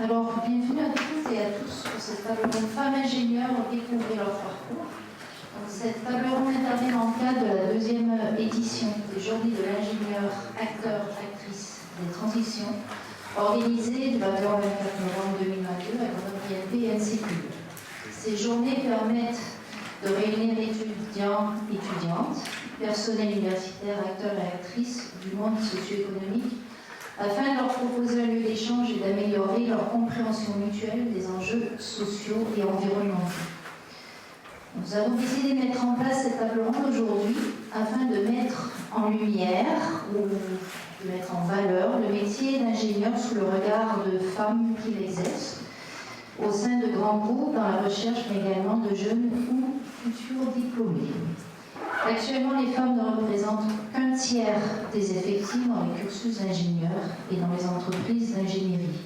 Alors, bienvenue à toutes et à tous pour cette table ronde femmes ingénieurs ont découvert leur parcours. Donc, cette table ronde intervient dans le cadre de la deuxième édition des Journées de l'ingénieur, acteur, actrice des transitions, organisée du 21 au 24 novembre 2022 à Grenoble INP et NCQ. Ces journées permettent de réunir étudiants, étudiantes, personnel universitaire, acteurs et actrices du monde socio-économique afin de leur proposer un lieu d'échange et d'améliorer leur compréhension mutuelle des enjeux sociaux et environnementaux. Nous avons décidé de mettre en place cette table ronde aujourd'hui afin de mettre en lumière ou de mettre en valeur le métier d'ingénieur sous le regard de femmes qui l'exercent au sein de grands groupes dans la recherche, mais également de jeunes ou futurs diplômés. Actuellement, les femmes ne représentent qu'un tiers des effectifs dans les cursus d'ingénieurs et dans les entreprises d'ingénierie.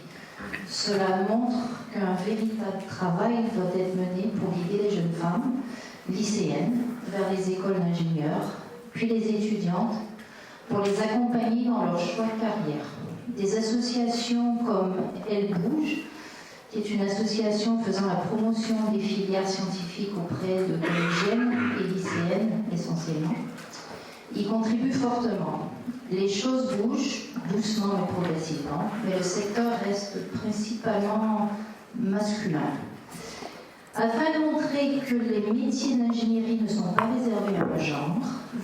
Cela montre qu'un véritable travail doit être mené pour guider les jeunes femmes lycéennes vers les écoles d'ingénieurs, puis les étudiantes pour les accompagner dans leur choix de carrière. Des associations comme Elle Bouge, qui est une association faisant la promotion des filières scientifiques auprès de collégiennes et lycéennes essentiellement, y contribue fortement. Les choses bougent, doucement mais progressivement, mais le secteur reste principalement masculin. Afin de montrer que les métiers d'ingénierie ne sont pas réservés à un genre,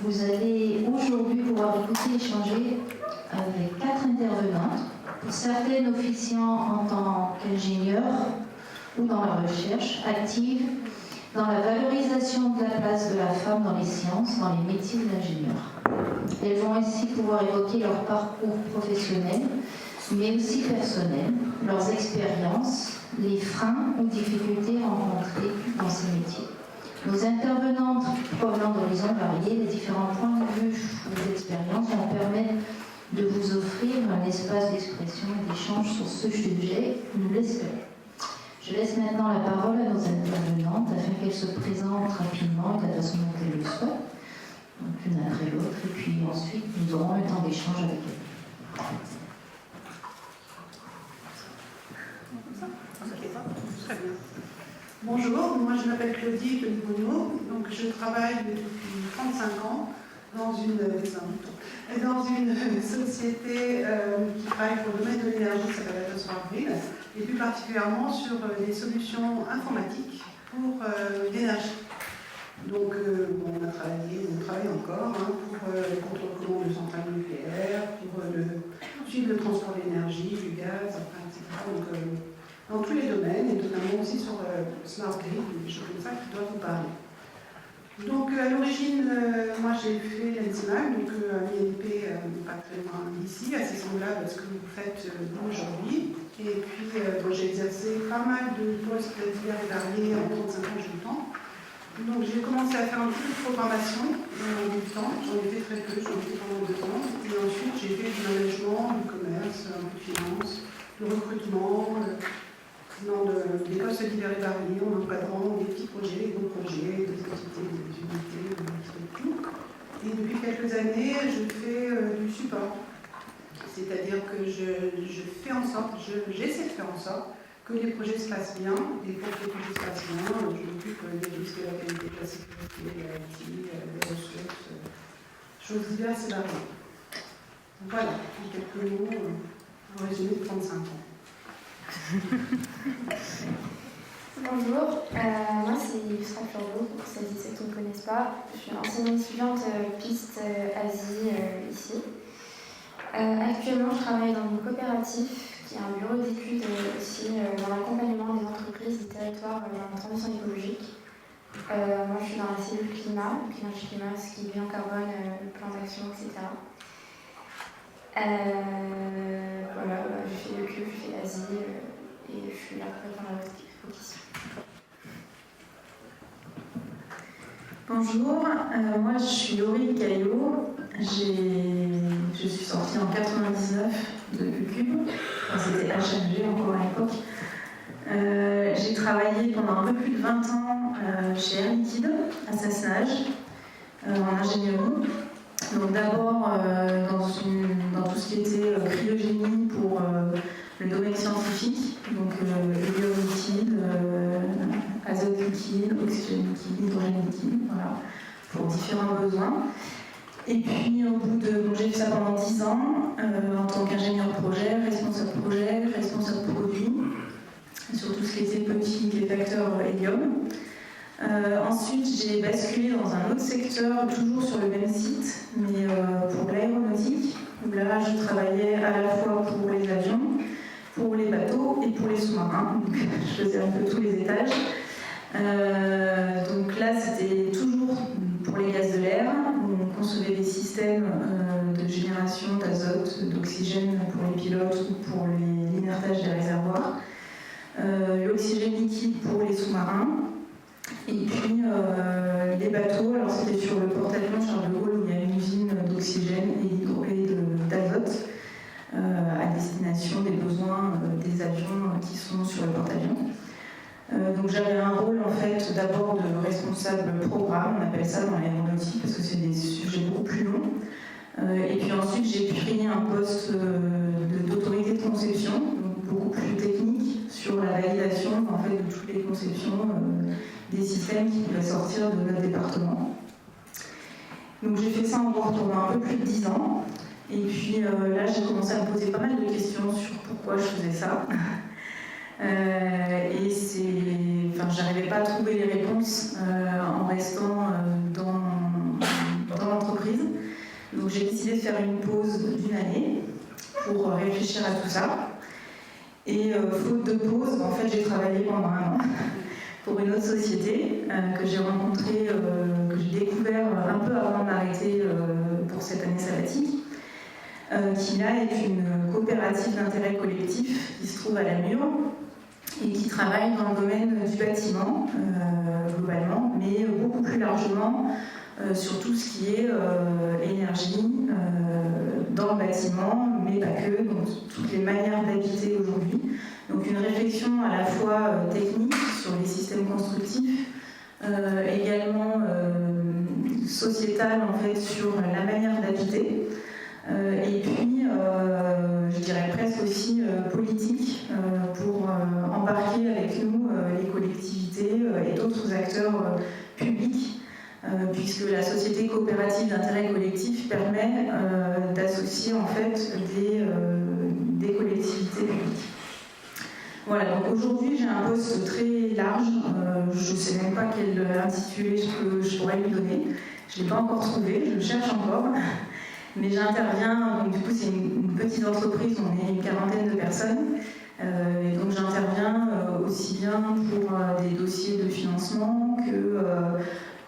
vous allez aujourd'hui pouvoir écouter et échanger avec 4 intervenantes, certaines officiant en tant qu'ingénieurs ou dans la recherche, actives dans la valorisation de la place de la femme dans les sciences, dans les métiers d'ingénieur. Elles vont ainsi pouvoir évoquer leur parcours professionnel, mais aussi personnel, leurs expériences, les freins ou difficultés rencontrées dans ces métiers. Nos intervenantes provenant d'horizons variés, les différents points de vue ou d'expérience vont permettre de vous offrir un espace d'expression et d'échange sur ce sujet, nous l'espérons. Je laisse maintenant la parole à nos intervenantes afin qu'elles se présentent rapidement et de la façon dont elles le souhaitent, donc l'une après l'autre, et puis ensuite nous aurons un temps d'échange avec elles. Très bien. Bonjour, moi je m'appelle Claudie Pelibonneau, donc je travaille depuis 35 ans dans une société qui travaille pour le domaine de l'énergie, qui s'appelle Atos Farmville, et plus particulièrement sur les solutions informatiques pour l'énergie. Donc on travaille encore pour le contrôle de centrales nucléaires, pour suivre le transport d'énergie, du gaz, etc. Donc, dans tous les domaines, et notamment aussi sur Smart Grid, des choses comme ça qui doivent vous parler. Donc à l'origine, moi j'ai fait l'ENSIMAG, donc à l'INP, pas très loin d'ici, assez semblable à ce que vous faites vous aujourd'hui. Et puis j'ai exercé pas mal de postes divers et variés en 35 ans, j'ai eu le temps. Donc j'ai commencé à faire un peu de programmation en même temps, j'en ai fait très peu, j'en ai fait pendant 2 ans. Et ensuite j'ai fait du management, du commerce, un peu de finance, du recrutement, dans des postes divers et variés, en encadrant des petits projets, des gros projets, des entités, des unités, un petit peu tout. Et depuis quelques années, je fais du support. C'est-à-dire que je fais en sorte, j'essaie de faire en sorte que les projets se passent bien, et pour que les projets se passent bien, je m'occupe des risques de la qualité, de la sécurité, de la IT, des ressources, choses diverses et variées. Voilà, en quelques mots, en résumé de 35 ans. Bonjour, moi c'est Yusra Furbo, pour celles et ceux qui ne me connaissent pas. Je suis ancienne étudiante piste Asie ici. Actuellement, je travaille dans une coopérative qui a un bureau d'études aussi dans l'accompagnement des entreprises des territoires dans la transition écologique. Moi je suis dans la cellule climat, donc l'énergie climat, ce qui est bien carbone, le plan d'action, etc. Voilà, je fais le CUP, je fais l'Asie et je suis là pour répondre à votre question. Bonjour, moi je suis Laurie Caillot, je suis sortie en 99 de QCube, enfin, c'était HMG encore à l'époque. J'ai travaillé pendant un peu plus de 20 ans chez Air Liquide, à Sassenage, en ingénierie. Donc d'abord dans tout ce qui était cryogénie pour le domaine scientifique, donc hélium liquide, azote liquide, oxygène liquide, hydrogène liquide, voilà, pour différents besoins. Et puis j'ai fait ça pendant 10 ans en tant qu'ingénieur projet, responsable produit, sur tout ce qui était petits facteurs hélium. Ensuite, j'ai basculé dans un autre secteur, toujours sur le même site, mais pour l'aéronautique, où là, je travaillais à la fois pour les avions, pour les bateaux et pour les sous-marins. Donc, je faisais un peu tous les étages. Donc là, c'était toujours pour les gaz de l'air. On concevait des systèmes de génération d'azote, d'oxygène pour les pilotes ou pour l'inertage des réservoirs. L'oxygène liquide pour les sous-marins. Et puis les bateaux, alors c'était sur le porte-avions Charles de Gaulle où il y a une usine d'oxygène et d'azote à destination des besoins des avions qui sont sur le porte-avions. Donc j'avais un rôle en fait d'abord de responsable programme, on appelle ça dans l'aéronautique parce que c'est des sujets beaucoup plus longs. Et puis ensuite j'ai pris un poste d'autorité de conception, donc beaucoup plus technique sur la validation en fait de toutes les conceptions des systèmes qui pouvaient sortir de notre département. Donc j'ai fait ça en retournant un peu plus de 10 ans. Et puis là j'ai commencé à me poser pas mal de questions sur pourquoi je faisais ça. J'arrivais pas à trouver les réponses en restant dans l'entreprise. Donc j'ai décidé de faire une pause d'1 année pour réfléchir à tout ça. Et faute de pause, en fait j'ai travaillé pendant 1 an pour une autre société que j'ai rencontrée, que j'ai découvert un peu avant de m'arrêter pour cette année sabbatique, qui là est une coopérative d'intérêt collectif qui se trouve à Namur et qui travaille dans le domaine du bâtiment globalement, mais beaucoup plus largement sur tout ce qui est énergie dans le bâtiment, mais pas que, donc toutes les manières d'habiter aujourd'hui. Donc une réflexion à la fois technique sur les systèmes constructifs, également sociétale en fait sur la manière d'habiter, et puis je dirais presque aussi politique pour embarquer avec nous les collectivités et d'autres acteurs publics, puisque la société coopérative d'intérêt collectif permet d'associer en fait des collectivités publiques. Voilà, donc aujourd'hui j'ai un poste très large, je ne sais même pas quel intitulé je pourrais lui donner, je ne l'ai pas encore trouvé, je le cherche encore, mais j'interviens, donc du coup c'est une petite entreprise, on est une 40aine de personnes, et donc j'interviens aussi bien pour des dossiers de financement que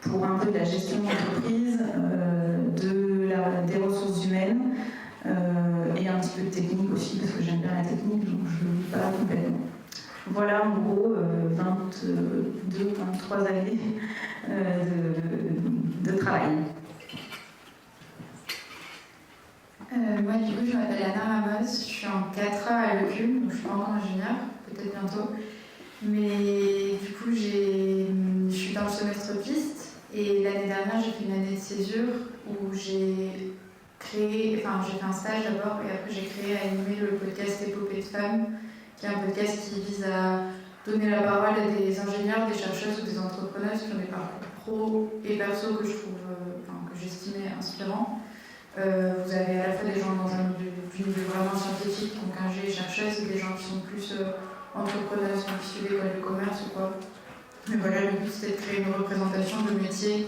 pour un peu de la gestion d'entreprise, des ressources humaines, et un petit peu de technique aussi, parce que j'aime bien la technique, donc je ne le lis pas complètement. Voilà en gros 23 années de travail. Moi du coup je m'appelle Anna Ramos, je suis en 4A à l'ECUM, donc je suis pas encore ingénieure, peut-être bientôt. Mais du coup je suis dans le semestre piste et l'année dernière j'ai fait une année de césure où j'ai fait un stage d'abord et après j'ai créé et animé le podcast Épopée de femmes, qui est un podcast qui vise à donner la parole à des ingénieurs, des chercheuses ou des entrepreneuses qui ont des parcours pro et perso que je trouve, que j'estimais inspirants. Vous avez à la fois des gens dans un milieu vraiment scientifique, donc ingé et chercheuses, et des gens qui sont plus entrepreneuses, donc issus d'école de commerce ou quoi. Mais voilà, le but c'était de créer une représentation de métiers,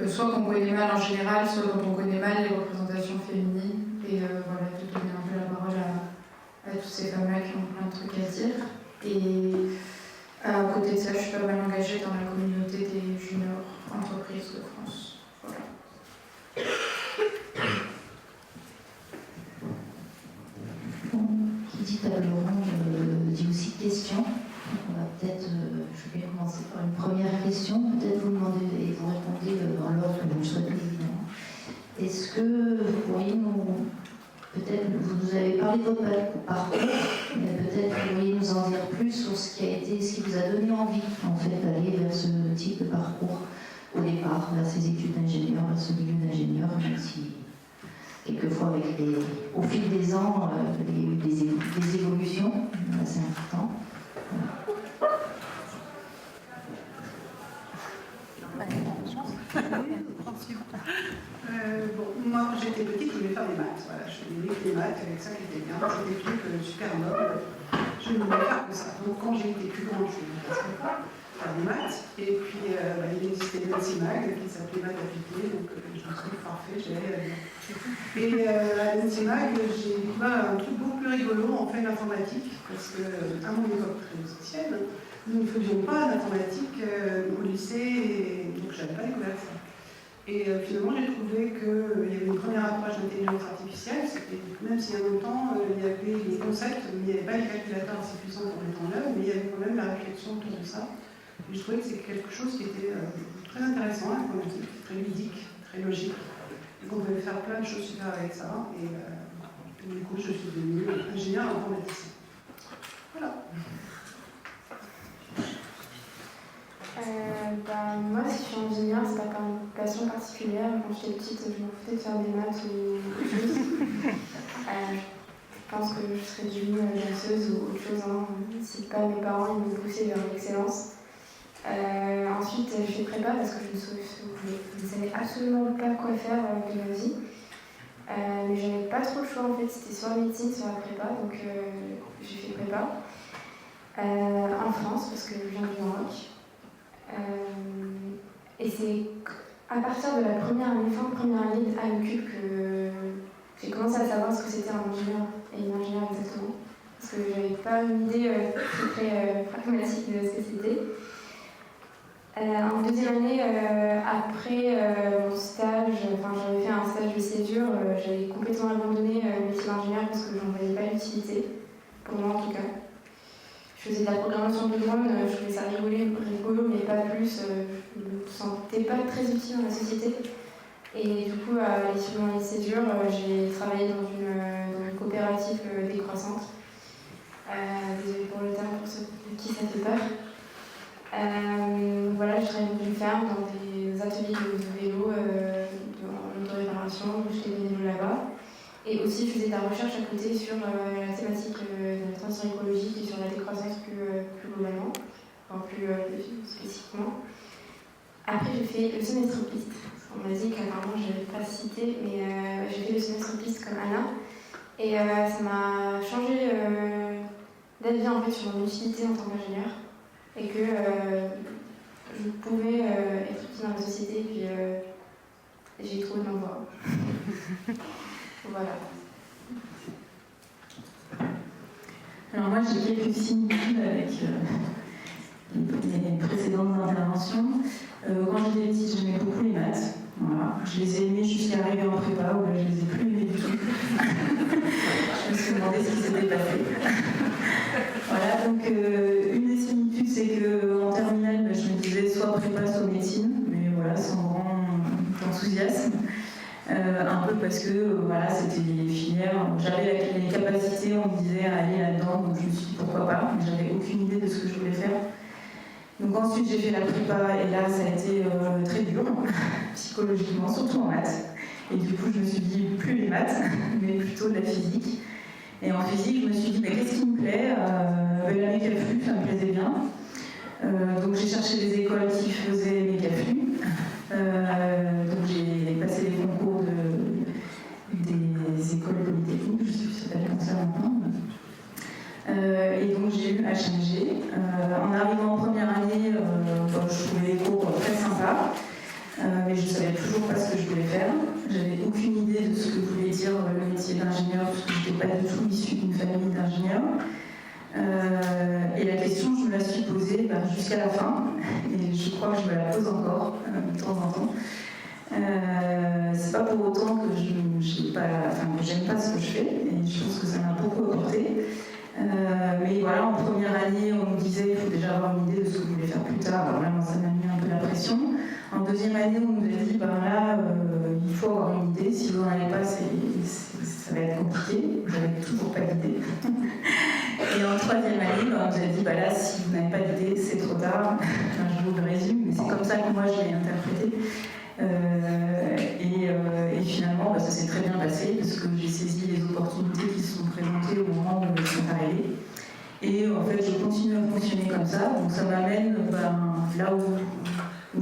soit qu'on connaît mal en général, soit dont on connaît mal les représentations féminines, et voilà, de donner un peu la parole à toutes ces femmes-là qui ont plein de trucs à dire. Et à côté de ça, je suis pas mal engagée dans la communauté des juniors entreprises de France. Voilà. Qui dit table ronde dit aussi questions. On va peut-être, je vais commencer par une première question. Peut-être vous demandez et vous répondez dans l'ordre que vous souhaitez évidemment. Est-ce que vous pourriez peut-être vous nous avez parlé de votre parcours, mais peut-être vous pourriez nous en dire plus sur ce qui vous a donné envie en fait d'aller vers ce type de parcours au départ, vers ces études d'ingénieur, vers ce milieu d'ingénieur, même si quelquefois au fil des ans, des évolutions, c'est important. Moi, quand j'étais petite, je voulais faire des maths. Voilà, je faisais des maths, avec ça qui était bien. C'était des trucs super nobles. Je ne voulais faire que ça. Donc, quand j'ai été plus grande, je ne voulais pas faire des maths. Et puis, il existait une NCMAG qui s'appelait Maths appliquées. Donc, je me suis dit, parfait, j'allais là-dedans. Et à NCMAG, j'ai découvert un truc beaucoup plus rigolo en fait l'informatique. Parce que, à mon époque très ancienne, nous ne faisions pas d'informatique au lycée. Et donc, je n'avais pas découvert ça. Et finalement, j'ai trouvé qu'il y avait une première approche d'intelligence artificielle, même s'il y a longtemps, il y avait les concepts, mais il n'y avait pas les calculateurs assez puissants pour mettre en œuvre, mais il y avait quand même la réflexion autour de ça. Et je trouvais que c'est quelque chose qui était très intéressant, informatique, très ludique, très logique, et qu'on pouvait faire plein de choses super avec ça. Et du coup, je suis devenue ingénieure informaticien. Voilà. Moi, si je suis ingénieure, c'est pas par une passion particulière. Quand j'étais petite, je m'en foutais de faire des maths ou autre chose. Je pense que je serais devenue danseuse ou autre chose, hein, si pas mes parents ils me poussaient vers l'excellence. Ensuite, j'ai fait prépa parce que je ne savais absolument pas quoi faire de ma vie. Mais j'avais pas trop le choix en fait, c'était soit la médecine, soit la prépa, donc j'ai fait prépa. En France, parce que je viens du Maroc. Et c'est à partir de la première année, fin de première année à l'UCUP que j'ai commencé à savoir ce que c'était un ingénieur et une ingénieure exactement. Parce que j'avais pas une idée très pragmatique de ce que c'était. En deuxième année, après mon stage, j'avais fait un stage de césure, j'avais complètement abandonné le métier d'ingénieur parce que j'en voyais pas l'utilité, pour moi en tout cas. Je faisais de la programmation de drones, je trouvais ça rigolo, mais pas plus. Je ne me sentais pas très utile dans la société. Et du coup, à l'issue de mon césure, j'ai travaillé dans une coopérative décroissante. Désolée pour le terme, pour ceux pour qui ça fait peur. Voilà, je travaillais dans une ferme, dans des ateliers de vélo, en auto-réparation, j'étais bénévole là-bas. Et aussi, je faisais de la recherche à côté sur la thématique de la transition écologique et sur la décroissance plus globalement, plus spécifiquement. Après, j'ai fait le semestre piste. On m'a dit qu'apparemment, je n'avais pas cité, mais j'ai fait le semestre piste comme Anna. Et ça m'a changé d'avis en fait, sur mon utilité en tant qu'ingénieur. Et que je pouvais être utile dans la société, et puis j'ai trouvé ma voie. Voilà. Alors moi j'ai quelques similitudes avec les précédentes interventions. Quand j'étais petite, j'aimais beaucoup les maths. Voilà. Je les ai aimées jusqu'à arriver en prépa où je les ai plus aimées du tout. Je me suis demandé ce qui s'était passé. Voilà, donc une des similitudes c'est qu'en terminale, je me disais soit prépa, soit médecine, mais voilà, sans grand enthousiasme. Un peu parce que voilà, c'était les filières, j'avais les capacités, on me disait à aller là-dedans, donc je me suis dit pourquoi pas, mais j'avais aucune idée de ce que je voulais faire. Donc ensuite j'ai fait la prépa et là ça a été très dur, psychologiquement, surtout en maths. Et du coup je me suis dit plus les maths, mais plutôt de la physique. Et en physique je me suis dit mais qu'est-ce qui me plaît, la mécaflux, ça me plaisait bien. Donc j'ai cherché des écoles qui faisaient mécaflux. Donc j'ai passé les concours des écoles polytechniques, je sais plus si ça s'appelle comme ça maintenant. Et donc j'ai eu HMG. En arrivant en première année, je trouvais les cours très sympas, mais je ne savais toujours pas ce que je voulais faire. J'avais aucune idée de ce que voulait dire le métier d'ingénieur, parce que je n'étais pas du tout issue d'une famille d'ingénieurs. Et la question, je me la suis posée jusqu'à la fin, et je crois que je me la pose encore de temps en temps. C'est pas pour autant que j'aime pas ce que je fais, et je pense que ça m'a beaucoup apporté. Mais voilà, en première année, on me disait qu'il faut déjà avoir une idée de ce que vous voulez faire plus tard. Alors vraiment, ça m'a mis un peu la pression. En deuxième année, on nous a dit, il faut avoir une idée. Si vous n'en avez pas, ça va être compliqué. J'avais toujours pas d'idée. Et en troisième année, on nous a dit, là, si vous n'avez pas d'idée, c'est trop tard. Je vous le résume, mais c'est comme ça que moi, je l'ai interprété. Et finalement, ça s'est très bien passé parce que j'ai saisi les opportunités qui se sont présentées au moment où elles sont arrivées. Et en fait, je continue à fonctionner comme ça. Donc ça m'amène là où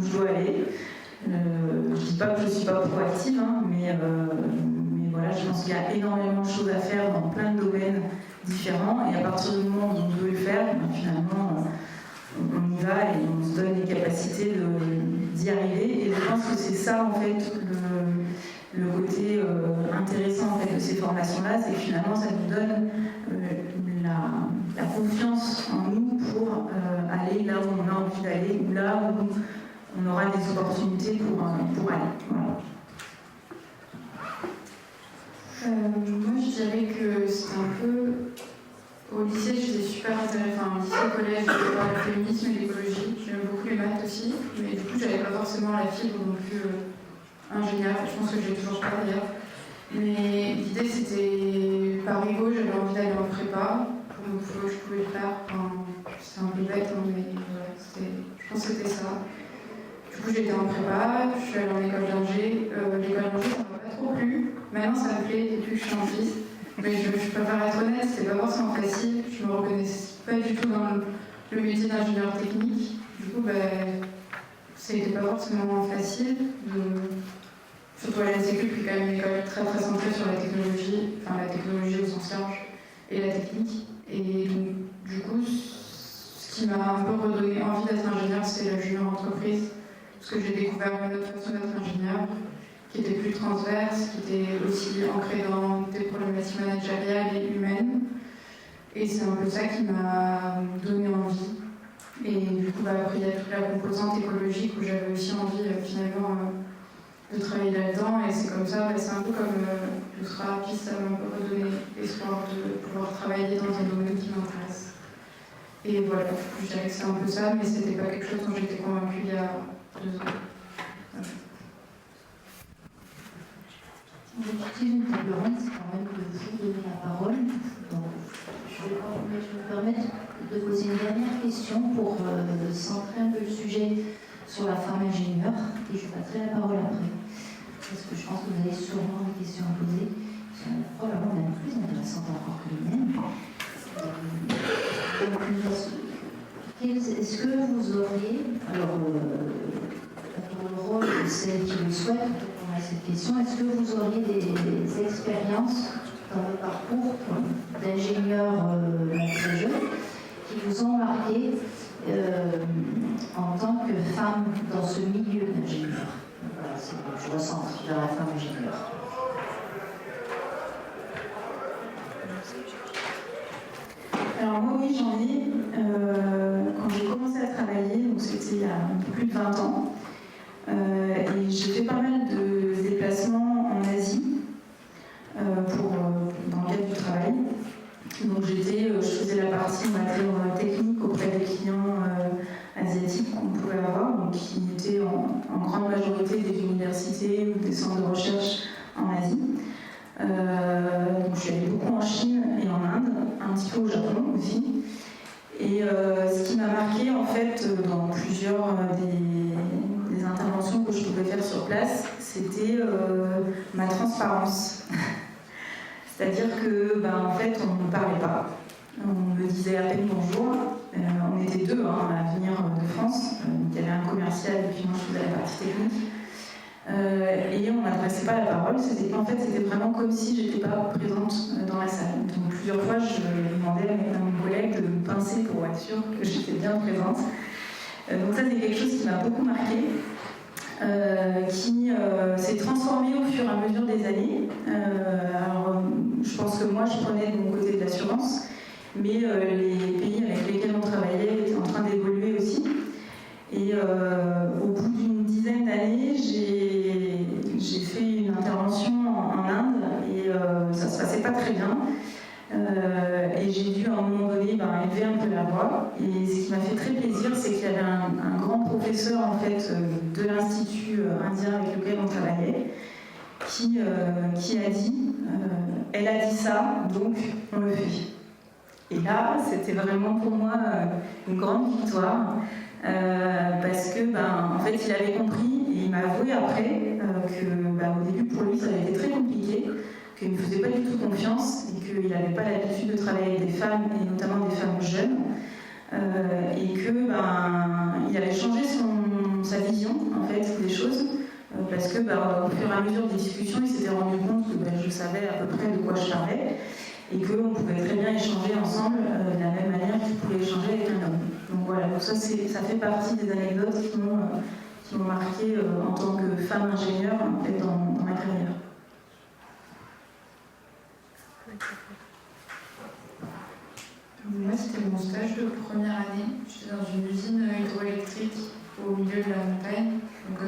je dois aller. Je ne dis pas que je ne suis pas proactive, mais voilà, je pense qu'il y a énormément de choses à faire dans plein de domaines différents. Et à partir du moment où on veut le faire, finalement, on y va et on se donne les capacités d'y arriver. Et je pense que c'est ça, en fait, le côté intéressant en fait, de ces formations-là, c'est que finalement, ça nous donne la confiance en nous pour aller là où on a envie d'aller ou là où on aura des opportunités pour aller. Voilà. Moi, je dirais que c'était un peu... Au lycée, j'étais super intéressée. Enfin, au lycée, au collège, j'étais par le féminisme et l'écologie. J'aime beaucoup les maths aussi. Mais du coup, j'avais pas forcément la fibre non plus ingénieur. Je pense que je l'ai toujours pas d'ailleurs. Mais l'idée, c'était par ego, j'avais envie d'aller en prépa. Pour me prouver que je pouvais le faire. Enfin, c'est un peu bête, mais voilà, je pense que c'était ça. Du coup, j'étais en prépa, je suis allée en école d'ingé. L'école d'ingé, ça m'a pas trop plu. Maintenant, ça me plaît depuis que je suis en fils. Mais je préfère être honnête, c'était pas forcément facile. Je me reconnaissais pas du tout dans le métier d'ingénieur technique. Du coup, c'était pas forcément facile. Surtout à l'ENSECU, qui est quand même une école très très centrée sur la technologie, enfin la technologie au sens large, et la technique. Et donc, du coup, ce qui m'a un peu redonné envie d'être ingénieur, c'était la junior entreprise. Parce que j'ai découvert une autre façon d'être ingénieur, qui était plus transverse, qui était aussi ancrée dans des problématiques managériales et humaines. Et c'est un peu ça qui m'a donné envie. Et du coup, après, il y a toute la composante écologique où j'avais aussi envie finalement de travailler là-dedans. Et c'est comme ça, c'est un peu comme le thérapie, ça m'a un peu redonné l'espoir de pouvoir travailler dans un domaine qui m'intéresse. Et voilà, je dirais que c'est un peu ça, mais c'était pas quelque chose dont j'étais convaincue il y a 2 ans. Voilà. L'objectif d'une table ronde, c'est quand même de vous donner la parole. Donc, je vais me permettre de poser une dernière question pour centrer un peu le sujet sur la femme ingénieure, et je passerai la parole après. Parce que je pense que vous avez sûrement des questions à poser, qui sont probablement même plus intéressantes encore que les miennes. Est-ce que vous auriez, alors pour le rôle de celle qui le souhaite, à cette question, est-ce que vous auriez des expériences dans le parcours d'ingénieur très jeune qui vous ont marqué en tant que femme dans ce milieu d'ingénieur? Voilà, c'est ce que je ressens vers la femme ingénieure. Alors moi oui, j'en ai. Quand j'ai commencé à travailler, donc c'était il y a un peu plus de 20 ans, et j'ai fait pas mal de déplacements en Asie dans le cadre du travail. Donc je faisais la partie technique auprès des clients asiatiques qu'on pouvait avoir, donc qui étaient en grande majorité des universités ou des centres de recherche en Asie. Donc je suis allée beaucoup en Chine et en Inde, un petit peu au Japon aussi. Et ce qui m'a marqué en fait dans plusieurs des interventions que je pouvais faire sur place, c'était ma transparence. C'est-à-dire que en fait on ne parlait pas, on me disait à peine bonjour. On était 2 à venir de France, il y avait un commercial et puis moi je faisais la partie technique. Et on n'adressait pas la parole, c'était vraiment comme si j'étais pas présente dans la salle. Donc plusieurs fois je demandais à mon collègue de me pincer pour être sûre que j'étais bien présente. Donc ça c'est quelque chose qui m'a beaucoup marqué, qui s'est transformé au fur et à mesure des années. Alors je pense que moi je prenais de mon côté de l'assurance, mais les pays avec lesquels on travaillait étaient en train d'évoluer aussi. Et au bout d'une dizaine d'années, j'ai fait une intervention en Inde et ça se passait pas très bien. Et j'ai dû à un moment donné élever un peu la voix. Et ce qui m'a fait très plaisir, c'est qu'il y avait un grand professeur en fait, de l'Institut indien avec lequel on travaillait qui a dit elle a dit ça, donc on le fait. Et là, c'était vraiment pour moi une grande victoire. Parce que en fait il avait compris et il m'a avoué après au début, pour lui, ça avait été très compliqué, qu'il ne faisait pas du tout confiance et qu'il n'avait pas l'habitude de travailler avec des femmes, et notamment des femmes jeunes, et qu'il avait changé sa vision, en fait, des choses, parce que au fur et à mesure des discussions, il s'était rendu compte que je savais à peu près de quoi je parlais, et qu'on pouvait très bien échanger ensemble de la même manière qu'il pouvait échanger avec un homme. Donc voilà, donc ça fait partie des anecdotes qui m'ont marqué en tant que femme ingénieure en fait, dans ma carrière. Moi, c'était mon stage de première année. J'étais dans une usine hydroélectrique au milieu de la montagne. Donc,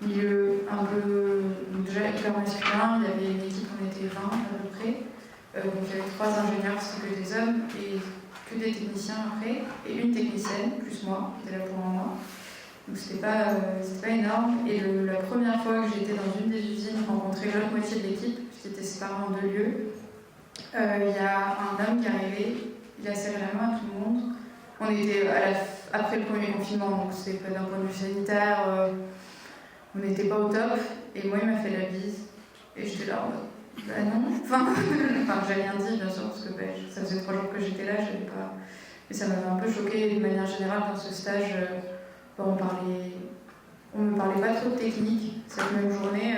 milieu un peu déjà hyper masculin. Il y avait une équipe, on était 20 à peu près. Donc, il y avait 3 ingénieurs, c'était que des hommes, et que des techniciens après, et une technicienne, plus moi, qui était là pour un mois. Donc, c'était pas énorme. Et la première fois que j'étais dans une des usines, rencontrer l'autre moitié de l'équipe, j'étais séparée en 2 lieux. Il y a un homme qui est arrivé. Il a serré la main à tout le monde. On était après le premier confinement, donc c'était pas d'un point de vue sanitaire, on n'était pas au top. Et moi, il m'a fait la bise. Et j'étais là en mode, bah non. Enfin, j'ai rien dit, bien sûr, parce que ça faisait 3 jours que j'étais là, j'avais pas. Mais ça m'avait un peu choquée de manière générale dans ce stage. On me parlait pas trop de technique. Cette même journée,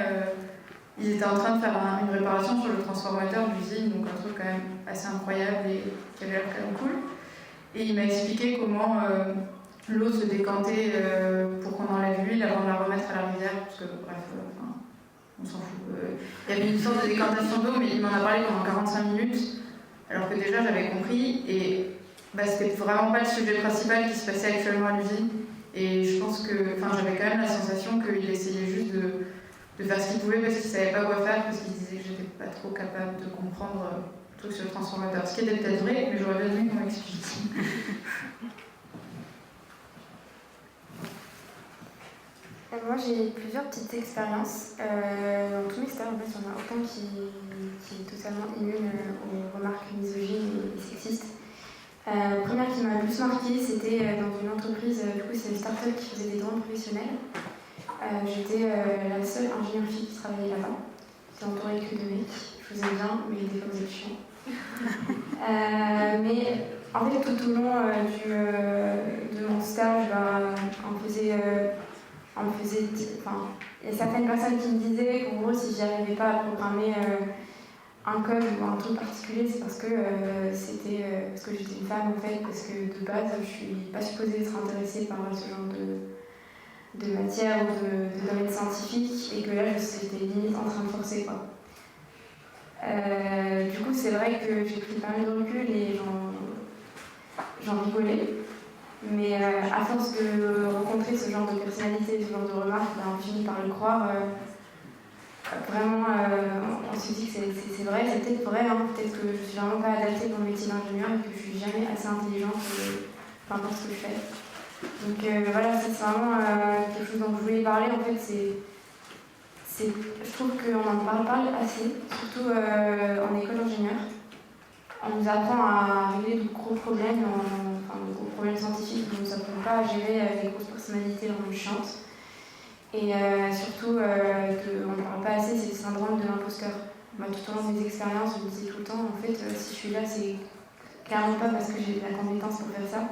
ils étaient en train de faire une réparation sur le transformateur de l'usine, donc un truc quand même assez incroyable et qui avait l'air quand même cool. Et il m'a expliqué comment l'eau se décantait pour qu'on enlève l'huile avant de la remettre à la rivière, parce que bref, on s'en fout. Il y avait une sorte de décantation d'eau, mais il m'en a parlé pendant 45 minutes, alors que déjà j'avais compris, et c'était vraiment pas le sujet principal qui se passait actuellement à l'usine. Et je pense que, j'avais quand même la sensation qu'il essayait juste de faire ce qu'il pouvait parce qu'il savait pas quoi faire, parce qu'il disait que j'étais pas trop capable de comprendre tout sur le transformateur. Ce qui était peut-être vrai, mais j'aurais bien aimé qu'on m'explique. Moi, j'ai plusieurs petites expériences. Dans tous mes stages, en fait, il n'y en a aucun qui est totalement immune aux remarques misogynes et sexistes. La première qui m'a le plus marquée, c'était dans une entreprise, du coup, c'est une start-up qui faisait des drones professionnels. J'étais la seule ingénieure fille qui travaillait là-bas. J'étais entourée que de mecs. Je faisais bien, mais des fois, vous êtes chiants. Mais en fait, tout au long de mon stage, il y a certaines personnes qui me disaient qu'en gros, si j'arrivais pas à programmer un code ou un truc particulier, c'est parce que j'étais une femme en fait, parce que de base, je suis pas supposée être intéressée par ce genre de matière ou de domaine scientifique, et que là, j'étais limite en train de forcer quoi. Du coup, c'est vrai que j'ai pris pas mal de recul et j'en rigolais. Mais à force de rencontrer ce genre de personnalité, ce genre de remarques, on finit par le croire. Vraiment, on se dit que c'est vrai, c'est peut-être vrai, hein, peut-être que je suis vraiment pas adaptée pour le métier d'ingénieur et que je suis jamais assez intelligente peu importe ce que je fais. Donc voilà, c'est vraiment quelque chose dont je voulais parler. En fait, je trouve qu'on n'en parle pas assez, surtout en école d'ingénieur. On nous apprend à régler de gros problèmes, de gros problèmes scientifiques, on ne nous apprend pas à gérer des grosses personnalités vraiment chiantes. Et surtout, on ne parle pas assez, c'est le syndrome de l'imposteur. Moi, tout au long de mes expériences, je me disais tout le temps, en fait, si je suis là, c'est clairement pas parce que j'ai la compétence pour faire ça,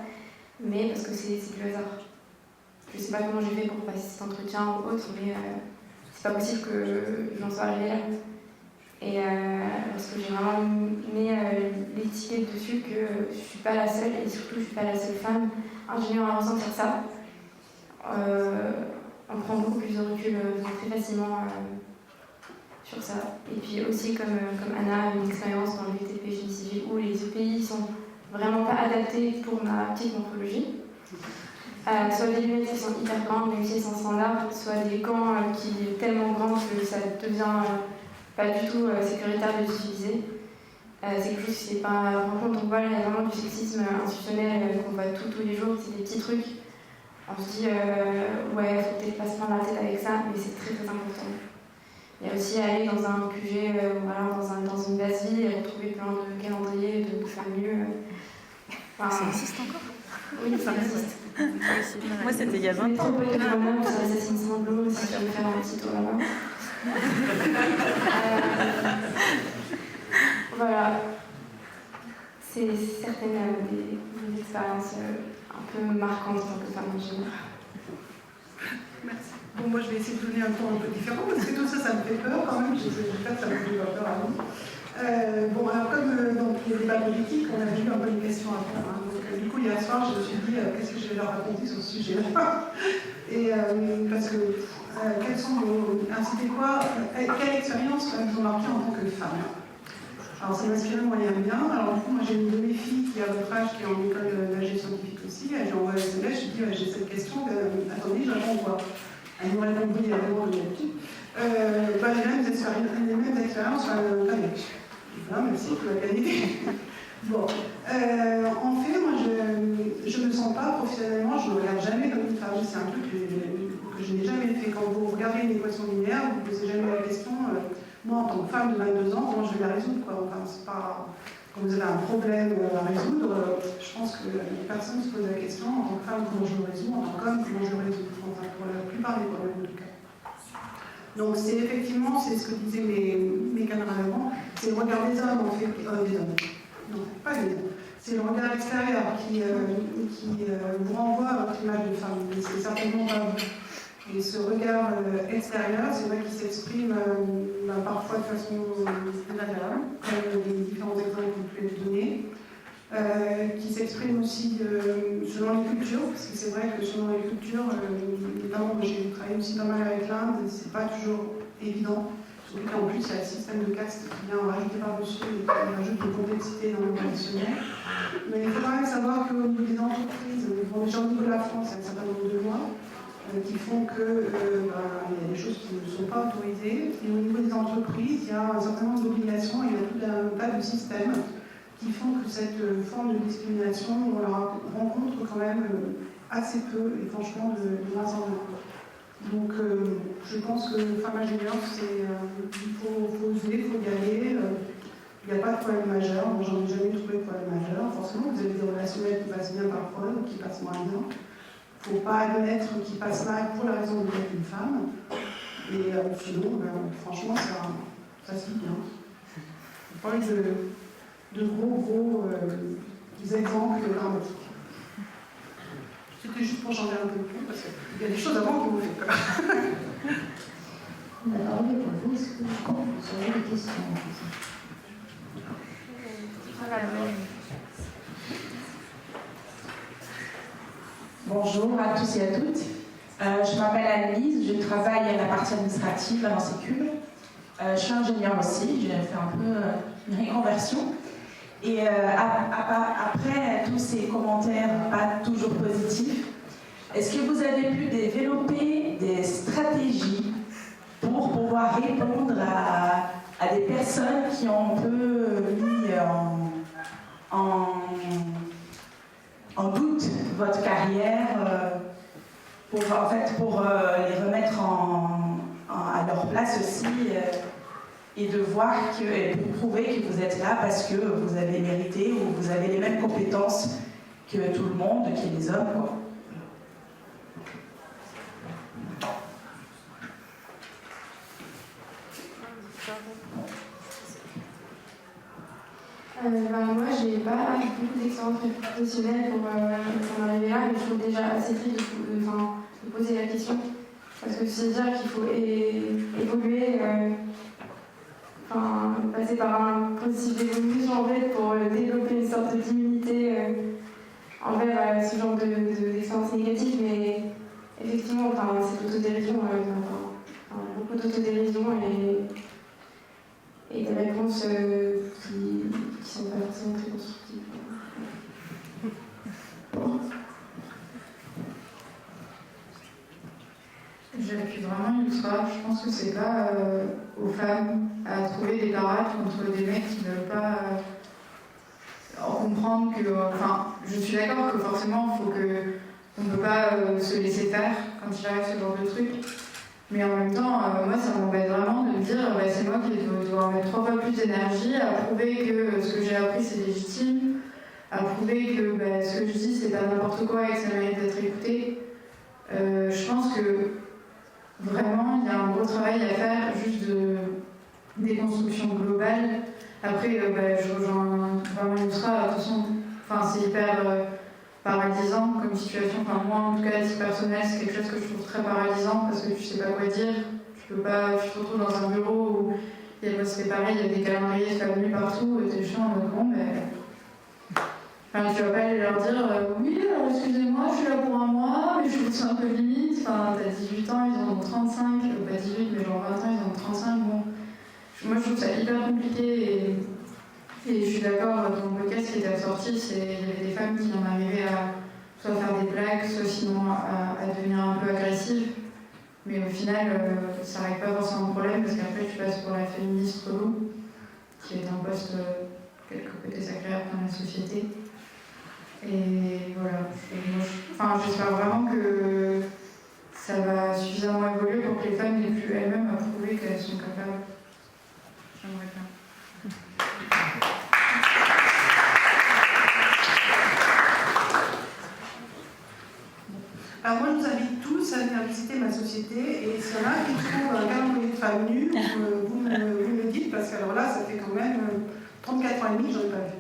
mais parce que c'est du hasard. Je ne sais pas comment j'ai fait pour passer cet entretien ou autre, mais c'est pas possible que j'en sois arrivée là. Et parce que j'ai vraiment mis l'étiquette dessus que je suis pas la seule, et surtout je suis pas la seule femme ingénieure à ressentir ça. On prend beaucoup plus de recul très facilement sur ça. Et puis aussi, comme Anna, une expérience dans le BTP Génie Civil où les EPI sont vraiment pas adaptés pour ma petite morphologie. Soit des lunettes qui sont hyper grandes, mais aussi sans standard, soit des gants qui sont tellement grands que ça devient pas du tout sécuritaire de l'utiliser. C'est quelque chose qui n'est pas rencontre. Donc voilà, il y a vraiment du sexisme institutionnel qu'on voit tous les jours, c'est des petits trucs. On se dit, ouais, faut peut-être pas se prendre la tête avec ça, mais c'est très très important. Il y a aussi aller dans un QG, dans une base vie et retrouver plein de calendriers, de fameux. Ça existe encore ? Oui, ça existe. Moi, c'était il y a 20 ans. Trop peu de moment pour l'assassinat de l'eau, si je vais faire un petit tour là-bas. Voilà. C'est certaines des expériences un peu marquantes en tant que femme ingénieure. Merci. Bon, moi, je vais essayer de donner un ton un peu différent, parce que tout ça, ça me fait peur quand même. J'espère que ça ne me fait pas peur à vous. Bon, alors, comme dans les débats politiques, on avait eu un peu une question à faire. Hein. Donc, du coup, hier soir, je me suis dit, qu'est-ce que je vais leur raconter sur ce sujet-là? Et parce que, quelles sont c'était quoi, quelle expérience vous ont marqué en tant que femme? Alors, ça m'inspirait moyen bien. Alors, du coup, moi, j'ai une de mes filles qui a votre âge, qui est en école d'ingé scientifique aussi. Elle j'ai envoyé un SMS, je lui ai dit, j'ai cette question, attendez, j'attends quoi? Elle nous répond, il y a vraiment de l'habitude. Les mêmes expériences qu'un mec. Voilà, merci, tu l'as gagné. Bon. En fait, moi, je ne me sens pas professionnellement, je ne me regarde jamais comme une femme. C'est un truc que je n'ai jamais fait. Quand vous regardez une équation linéaire, vous ne posez jamais la question. Moi, en tant que femme de 22 ans, comment je vais la résoudre, quoi. Enfin, c'est pas... Quand vous avez un problème à résoudre, je pense que personne ne se pose la question en tant que femme, comment je le résous, en tant qu'homme, comment je le résous. Enfin, pour la plupart des problèmes, en tout cas. Donc, c'est effectivement, c'est ce que disaient mes camarades avant, c'est le regard des hommes, en fait, des hommes. Non, pas des hommes. C'est le regard extérieur qui vous renvoie à votre image de femme. Mais c'est certainement pas vous. Et ce regard extérieur, c'est vrai qu'il s'exprime parfois de façon désagréable, comme les différents exemples que vous pouvez donner, qui s'exprime aussi selon les cultures, parce que c'est vrai que selon les cultures, notamment j'ai travaillé aussi pas mal avec l'Inde, c'est pas toujours évident, surtout qu'en plus il y a le système de caste qui vient rajouter par-dessus et qui rajoute une complexité dans le traditionnel. Mais il faut quand même savoir qu'au niveau des entreprises, déjà au niveau de la France, il y a un certain nombre de lois qui font que il y a des choses qui ne sont pas autorisées. Et au niveau des entreprises, il y a un certain nombre d'obligations et il y a tout un tas de systèmes qui font que cette forme de discrimination, on la rencontre quand même assez peu et franchement de moins en moins. Donc je pense que femme ingénieure, il faut oser, il faut y aller. Il n'y a pas de problème majeur. Moi, j'en ai jamais trouvé de problème majeur. Forcément, vous avez des relationnels qui passent bien parfois, ou qui passent moins bien. Il ne faut pas admettre qu'ils passent mal pour la raison d'être une femme. Et sinon, franchement, ça se vit bien. Il faut pas de gros exemples dramatiques. C'était juste pour changer un peu de plus, parce qu'il y a des choses avant qui vous font peur. La parole est pour vous. Est-ce que vous aurez des questions? Bonjour à tous et à toutes. Je m'appelle Anne-Lise, je travaille à la partie administrative à l'Ansécule. Je suis ingénieure aussi, j'ai fait un peu une reconversion. Et après tous ces commentaires pas toujours positifs, est-ce que vous avez pu développer des stratégies pour pouvoir répondre à des personnes qui ont un peu mis en doute votre carrière pour les remettre à leur place aussi et de voir et pour prouver que vous êtes là parce que vous avez mérité ou vous avez les mêmes compétences que tout le monde, que les hommes, quoi. Moi, j'ai pas beaucoup d'expérience professionnelle pour en arriver là, mais je trouve déjà assez triste de poser la question. Parce que c'est-à-dire qu'il faut évoluer, passer par un processus d'évolution en fait, pour développer une sorte d'immunité envers ce genre d'expérience négative. Mais effectivement, cette autodérision, beaucoup d'autodérision et des réponses qui sont pas forcément très constructives. J'appuie vraiment l'histoire. Je pense que c'est pas aux femmes à trouver des parades contre des mecs qui ne veulent pas comprendre que. Je suis d'accord que forcément, on ne peut pas se laisser faire quand il arrive ce genre de truc. Mais en même temps, moi, ça m'embête vraiment de me dire c'est moi qui dois mettre 3 fois plus d'énergie à prouver que ce que j'ai appris c'est légitime, prouver que ce que je dis c'est pas n'importe quoi et que ça mérite d'être écouté. Je pense que vraiment il y a un gros travail à faire, juste de déconstruction globale. Après, je rejoins vraiment Yousra, de toute façon, c'est hyper paralysant comme situation. Moi, en tout cas, à titre personnel, c'est quelque chose que je trouve très paralysant parce que tu sais pas quoi dire. Tu te retrouves dans un bureau où c'est pareil, il y a des calendriers familles partout, et t'es chiant en mode bon, tu vas pas aller leur dire oui, alors excusez-moi, je suis là pour un mois, mais je trouve ça un peu limite. T'as 18 ans, ils en ont 35, pas 18, mais genre 20 ans, ils en ont 35. Bon. Moi, je trouve ça hyper compliqué et je suis d'accord, dans le podcast qui était sorti, il y avait des femmes qui en arrivaient à soit faire des blagues, soit sinon à devenir un peu agressives. Mais au final, ça ne règle pas forcément le problème parce qu'après, tu passes pour la féministe relou, qui est un poste quelque peu désagréable dans la société. Et voilà, j'espère vraiment que ça va suffisamment évoluer pour que les femmes n'aient plus elles-mêmes à prouver qu'elles sont capables. J'aimerais bien. Alors moi, je vous invite tous à venir visiter ma société et s'il y en a qui trouvent un calendrier de femmes nues, vous me dites, parce que alors là, ça fait quand même 34 ans et demi que j'en ai pas vu.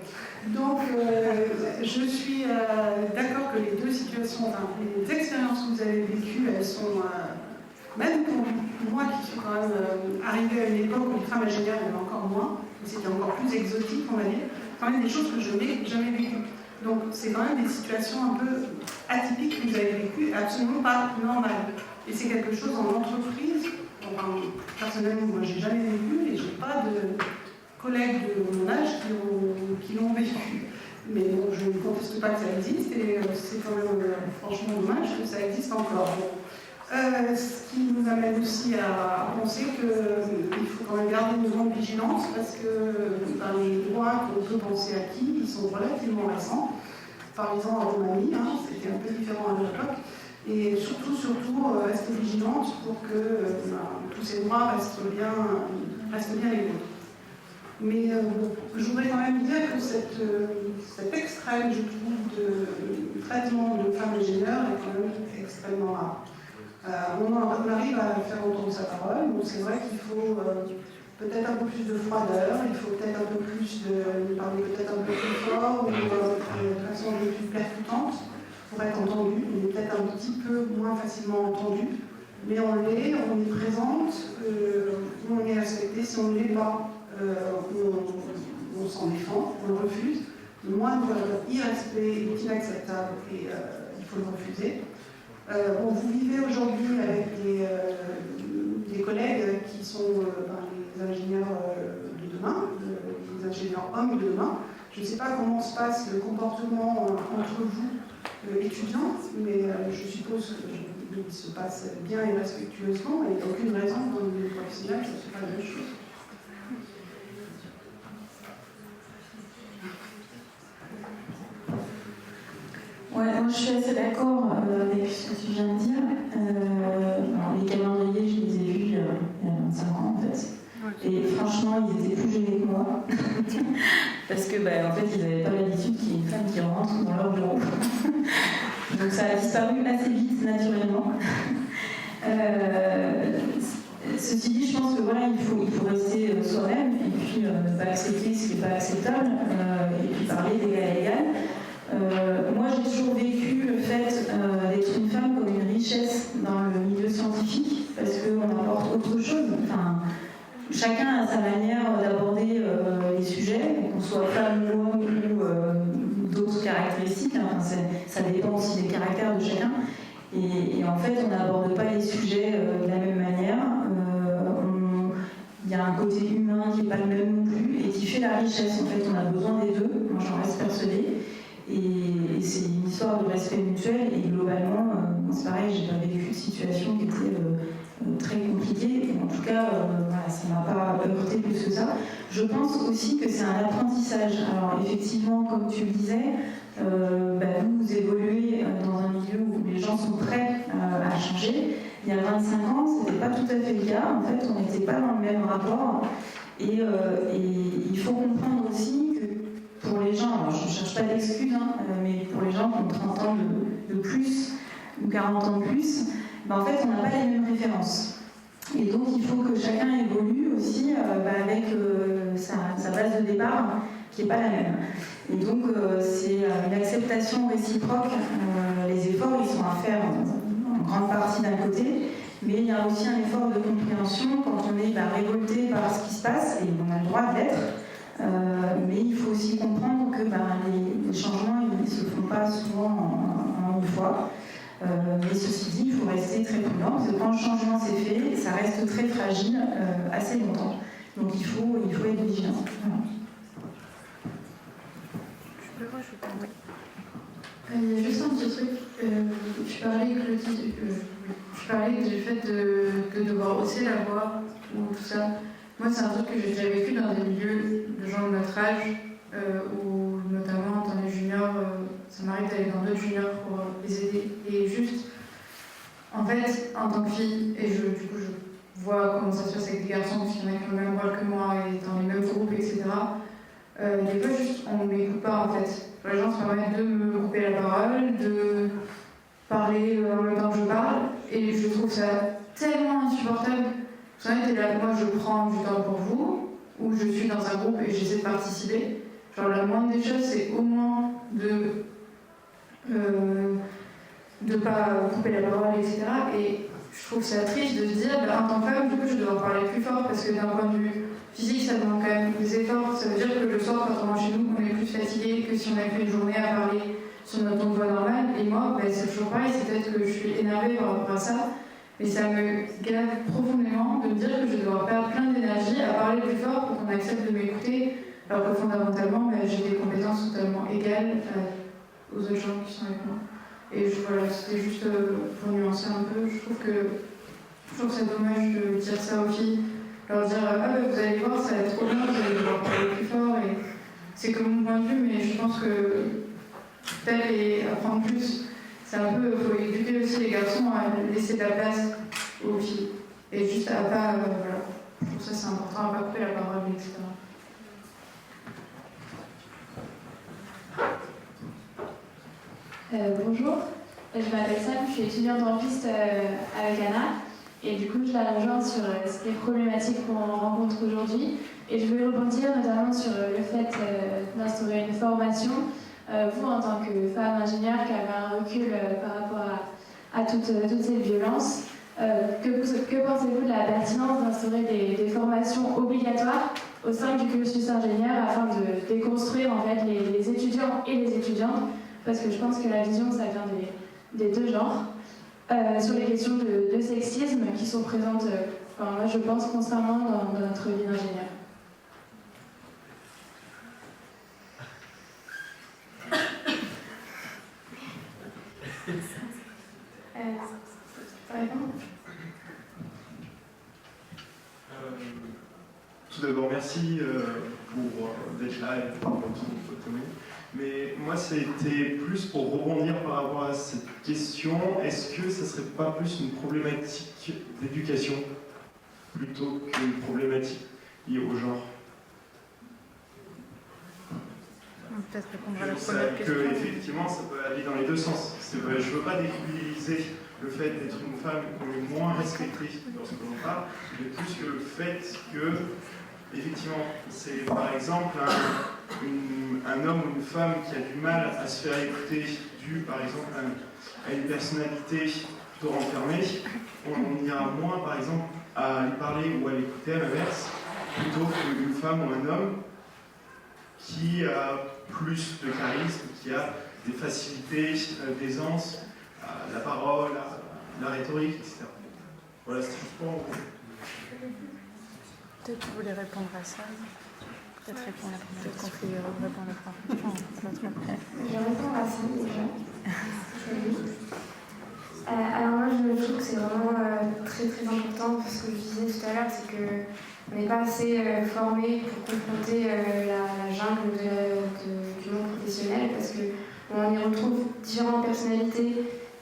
Donc, je suis d'accord que les deux situations, les expériences que vous avez vécues, elles sont, même pour moi qui suis quand même arrivée à une époque où les femmes ingénieures, il y en a encore moins, c'était encore plus exotique, on va dire, quand même des choses que je n'ai jamais vécues. Donc, c'est quand même des situations un peu atypiques que vous avez vécues, absolument pas normales. Et c'est quelque chose en entreprise, personnellement, moi, j'ai jamais vécu et j'ai pas de collègues de mon âge qui l'ont vécu. Mais bon, je ne conteste pas que ça existe et c'est quand même franchement dommage que ça existe encore. Ce qui nous amène aussi à penser qu'il faut quand même garder une grande vigilance parce que les droits qu'on peut penser acquis, ils sont relativement récents. Parlons en Roumanie, c'était un peu différent à l'époque. Et surtout, rester vigilante pour que tous ces droits restent bien les vôtres. Mais je voudrais quand même dire que cet extrême, je trouve, de traitement de femmes ingénieures est quand même extrêmement rare. On arrive à faire entendre sa parole, donc c'est vrai qu'il faut peut-être un peu plus de froideur, il faut peut-être un peu plus de parler peut-être un peu plus fort ou de façon un peu plus percutante pour être entendu. On est peut-être un petit peu moins facilement entendu, mais on est présente, on est respecté. Si on ne l'est pas, on s'en défend, on le refuse. Le moindre irrespect est inacceptable et il faut le refuser. Vous vivez aujourd'hui avec des collègues qui sont les ingénieurs de demain, les ingénieurs hommes de demain. Je ne sais pas comment se passe le comportement entre vous, étudiants, mais je suppose qu'il se passe bien et respectueusement, et il n'y a aucune raison dans le milieu professionnel que ce ne soit pas la même chose. Ouais, moi je suis assez d'accord avec ce que tu viens de dire. Les calendriers, je les ai vus il y a 25 ans en fait. Et franchement, ils étaient plus gênés que moi. Parce que, en fait, ils n'avaient pas l'habitude qu'il y ait une femme qui rentre dans leur bureau. Donc ça a disparu assez vite, naturellement. Ceci dit, je pense que il faut rester soi-même et puis ne pas accepter ce qui n'est pas acceptable et puis parler d'égal à égal. Moi, j'ai toujours vécu le fait d'être une femme comme une richesse dans le milieu scientifique parce qu'on apporte autre chose. Chacun a sa manière d'aborder les sujets, qu'on soit femme ou homme ou d'autres caractéristiques. Ça dépend aussi des caractères de chacun. Et en fait, on n'aborde pas les sujets de la même manière. Il y a un côté humain qui n'est pas le même non plus et qui fait la richesse. En fait, on a besoin des deux. Moi, j'en reste persuadée. Et c'est une histoire de respect mutuel. Et globalement, c'est pareil, j'ai pas vécu de situation qui était très compliquée. En tout cas, ça ne m'a pas heurté plus que ça. Je pense aussi que c'est un apprentissage. Alors, effectivement, comme tu le disais, vous évoluez dans un milieu où les gens sont prêts à changer. Il y a 25 ans, ce n'était pas tout à fait le cas. En fait, on n'était pas dans le même rapport. Et il faut comprendre aussi que pour les gens, alors je ne cherche pas d'excuses ou 40 ans de plus, en fait, on n'a pas les mêmes références. Et donc, il faut que chacun évolue aussi avec sa base de départ qui n'est pas la même. Et donc, c'est une acceptation réciproque. Les efforts, ils sont à faire en grande partie d'un côté, mais il y a aussi un effort de compréhension quand on est révolté par ce qui se passe, et on a le droit de l'être. Mais il faut aussi comprendre que les changements, ils ne se font pas souvent en une fois. Mais ceci dit, il faut rester très prudent, parce que quand le changement s'est fait, ça reste très fragile assez longtemps. Donc il faut être vigilant. Voilà. Je peux rajouter un truc. Il y a juste un petit truc. Je parlais, Claudie, du fait de devoir hausser la voix ou tout ça. Moi, c'est un truc que j'ai déjà vécu dans des milieux de gens de notre âge, où notamment dans les juniors, ça m'arrive d'aller dans d'autres juniors pour les aider. Et juste, en fait, en tant que fille, et du coup, je vois comment ça se passe avec des garçons, parce qu'il y en a qui ont le même rôle que moi et dans les mêmes groupes, etc. Des fois, juste, on ne m'écoute pas en fait. Les gens se permettent de me couper la parole, de parler en même temps que je parle, et je trouve ça tellement insupportable. Vous savez, là, moi je prends du temps pour vous, ou je suis dans un groupe et j'essaie de participer. Genre, la moindre des choses, c'est au moins de pas couper la parole, etc. Et je trouve ça triste de se dire, en tant que femme, du coup, je dois parler plus fort parce que d'un point de vue physique, ça demande quand même des efforts. Ça veut dire que le soir, quand on rentre chez nous, on est plus fatigué que si on a fait une journée à parler sur notre ton de voix normale. Et moi, c'est toujours pareil, c'est peut-être que je suis énervée par rapport à ça. Mais ça me gave profondément de me dire que je vais devoir perdre plein d'énergie à parler plus fort pour qu'on accepte de m'écouter, alors que fondamentalement, j'ai des compétences totalement égales aux autres gens qui sont avec moi. Et voilà, c'était juste pour nuancer un peu. Je trouve que c'est dommage de dire ça aux filles, leur dire vous allez voir, ça va être trop bien, vous allez devoir parler plus fort. Et c'est que mon point de vue, mais je pense que tel et apprendre plus. C'est un peu, il faut éduquer aussi les garçons à laisser de la place aux filles. Et juste à pas, voilà. Je trouve ça c'est important, à pas couper la parole, etc. Bonjour, je m'appelle Sam, je suis étudiante en piste avec Anna. Et du coup, je la rejoins sur les problématiques qu'on rencontre aujourd'hui. Et je voulais rebondir notamment sur le fait d'instaurer une formation. Vous, en tant que femme ingénieure qui avez un recul par rapport à toutes ces violences, que pensez-vous de la pertinence d'instaurer des formations obligatoires au sein du cursus ingénieur afin de déconstruire en fait les étudiants et les étudiantes, parce que je pense que la vision, ça vient des deux genres, sur les questions de sexisme qui sont présentes, moi je pense constamment dans notre vie d'ingénieur. Tout d'abord, merci pour d'être là et pour votre témoin. Mais moi, c'était plus pour rebondir par rapport à cette question. Est-ce que ça ne serait pas plus une problématique d'éducation plutôt qu'une problématique liée au genre? Peut-être répondre à la première question. Effectivement, ça peut aller dans les deux sens. Je ne veux pas déculpabiliser le fait d'être une femme qu'on est moins respectée lorsque l'on parle, mais plus que le fait que, effectivement, c'est par exemple un homme ou une femme qui a du mal à se faire écouter dû, par exemple, à une personnalité plutôt renfermée, on ira moins, par exemple, à lui parler ou à l'écouter à l'inverse, plutôt qu'une femme ou un homme qui a plus de charisme, qui a des facilités, d'aisance, la parole, la rhétorique, etc. Voilà, c'est juste pour... Peut-être que vous voulez répondre à ça. Peut-être répondre à la première question. Peut-être qu'on fait répondre à la première question. Je vais répondre à ça déjà. Alors moi je trouve que c'est vraiment très très important, parce que je disais tout à l'heure, c'est qu'on n'est pas assez formé pour confronter la jungle du monde professionnel, parce qu'on y retrouve différentes personnalités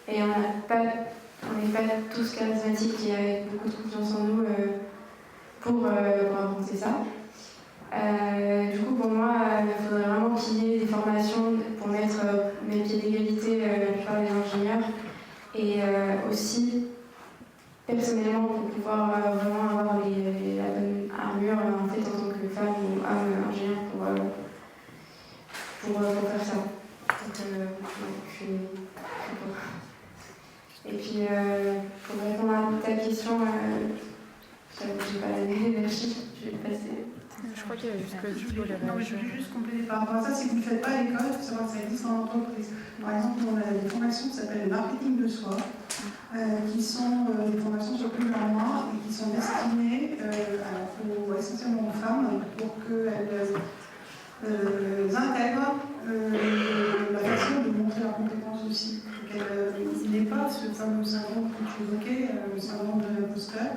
et on n'est pas tous charismatiques et avec beaucoup de confiance en nous pour affronter ça. Du coup, pour moi, il faudrait vraiment qu'il y ait des formations pour mettre mes pieds d'égalité la plupart des ingénieurs Et aussi, personnellement, pour pouvoir vraiment avoir la bonne armure en fait, en tant que femme ou homme ingénieur pour faire ça. Donc, je suis pour. Et puis, pour répondre à ta question, j'ai pas l'énergie, je vais passer. Je crois qu'il y a juste que du coup la Non, mais je voulais juste compléter par rapport à ça, c'est que vous ne le faites pas à l'école, il faut savoir que ça existe en entreprise. Par exemple, on a des formations qui s'appellent le marketing de soi, qui sont des formations sur plusieurs mois et qui sont destinées essentiellement aux femmes pour qu'elles intègrent la façon de montrer leurs compétences aussi. Il n'ait pas ce fameux syndrome que tu évoquais, le syndrome de l'imposteur,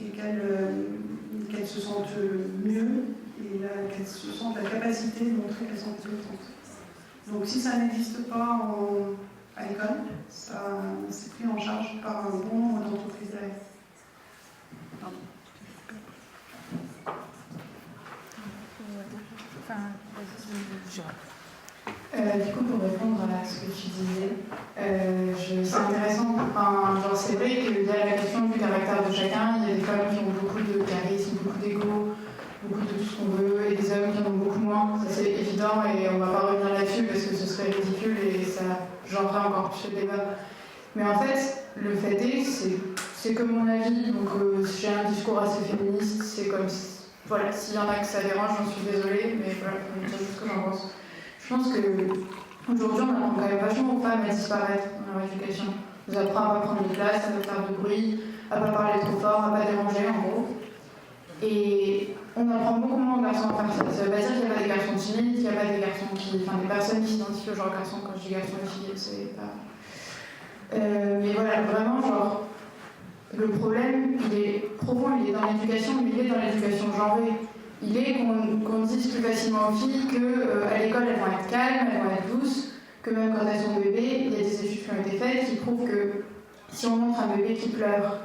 et qu'elles se sentent mieux et qu'elles se sentent la capacité de montrer qu'elles sont compétentes. Donc si ça n'existe pas à l'école, c'est pris en charge par un bon nombre d'entreprises derrière. Du coup, pour répondre à ce que tu disais, c'est intéressant. C'est vrai qu'il y a la question du caractère de chacun. Il y a des femmes qui ont beaucoup de charisme, beaucoup d'ego, beaucoup de tout ce qu'on veut, et des hommes qui en ont beaucoup moins. Ça, c'est évident, et on ne va pas revenir là-dessus parce que ce serait ridicule et ça genrerait encore plus le débat. Mais en fait, le fait est, c'est comme mon avis. Donc, j'ai un discours assez féministe. C'est comme voilà, s'il y en a que ça dérange, j'en suis désolée, mais voilà, je vais dire juste ce que j'en pense. Je pense qu'aujourd'hui, on apprend quand même vachement aux femmes à disparaître dans leur éducation. On nous apprend à ne pas prendre de place, à ne pas faire de bruit, à ne pas parler trop fort, à ne pas déranger, en gros. Et on apprend beaucoup moins aux garçons à faire ça. Ça veut pas dire qu'il n'y a pas des garçons timides, qu'il n'y a pas des garçons des personnes qui s'identifient au genre garçon. Quand je dis garçon et fille, c'est pas. Mais voilà, vraiment, genre, le problème, il est profond, il est dans l'éducation, mais il est dans l'éducation genrée. Il est qu'on dise plus facilement aux filles qu'à l'école, elles vont être calmes, elles vont être douces, que même quand elles sont bébés, il y a des études qui ont été faites qui prouvent que si on montre un bébé qui pleure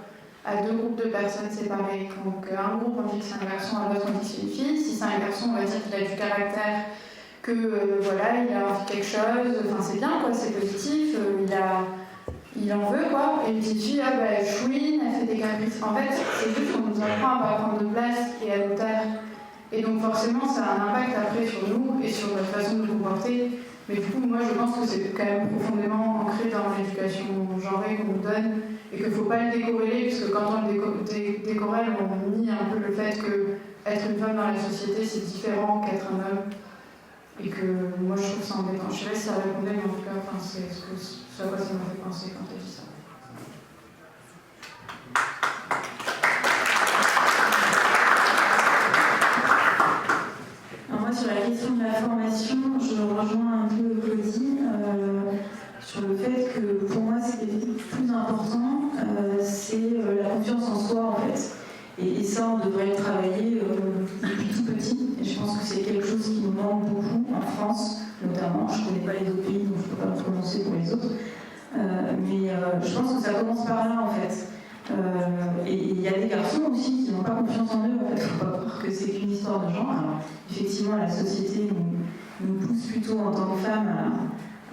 à deux groupes de personnes séparées, donc un groupe on dit que c'est un garçon, à l'autre on dit que c'est une fille, si c'est un garçon, on va dire qu'il a du caractère, que voilà, il a envie de quelque chose, enfin c'est bien quoi, c'est positif, il en veut quoi, et une petite fille, elle chouine, elle fait des caprices. En fait, c'est juste qu'on nous apprend à pas prendre de place et à nous taire. Et donc forcément, ça a un impact après sur nous et sur notre façon de nous comporter. Mais du coup, moi, je pense que c'est quand même profondément ancré dans l'éducation genrée qu'on nous donne et qu'il ne faut pas le décorréler, puisque quand on le décorrèle, on nie un peu le fait qu'être une femme dans la société, c'est différent qu'être un homme. Et que moi, je trouve ça embêtant. Je sais pas si ça répondait, mais en tout cas, c'est ce à quoi ça m'a fait penser quand tu as dit ça. Alors moi, sur la question de la formation, je rejoins un peu Claudine sur le fait que pour moi, ce qui est plus important, c'est la confiance en soi, en fait. Et ça, on devrait le travailler depuis tout petit. Et je pense que c'est quelque chose qui nous manque beaucoup en France, notamment. Je ne connais pas les autres pays, donc je ne peux pas me prononcer pour les autres. Mais je pense que ça commence par là, en fait. Et il y a des garçons aussi qui n'ont pas confiance en eux. En fait, il ne faut pas croire que c'est qu'une histoire de genre. Alors, effectivement, la société nous pousse plutôt en tant que femmes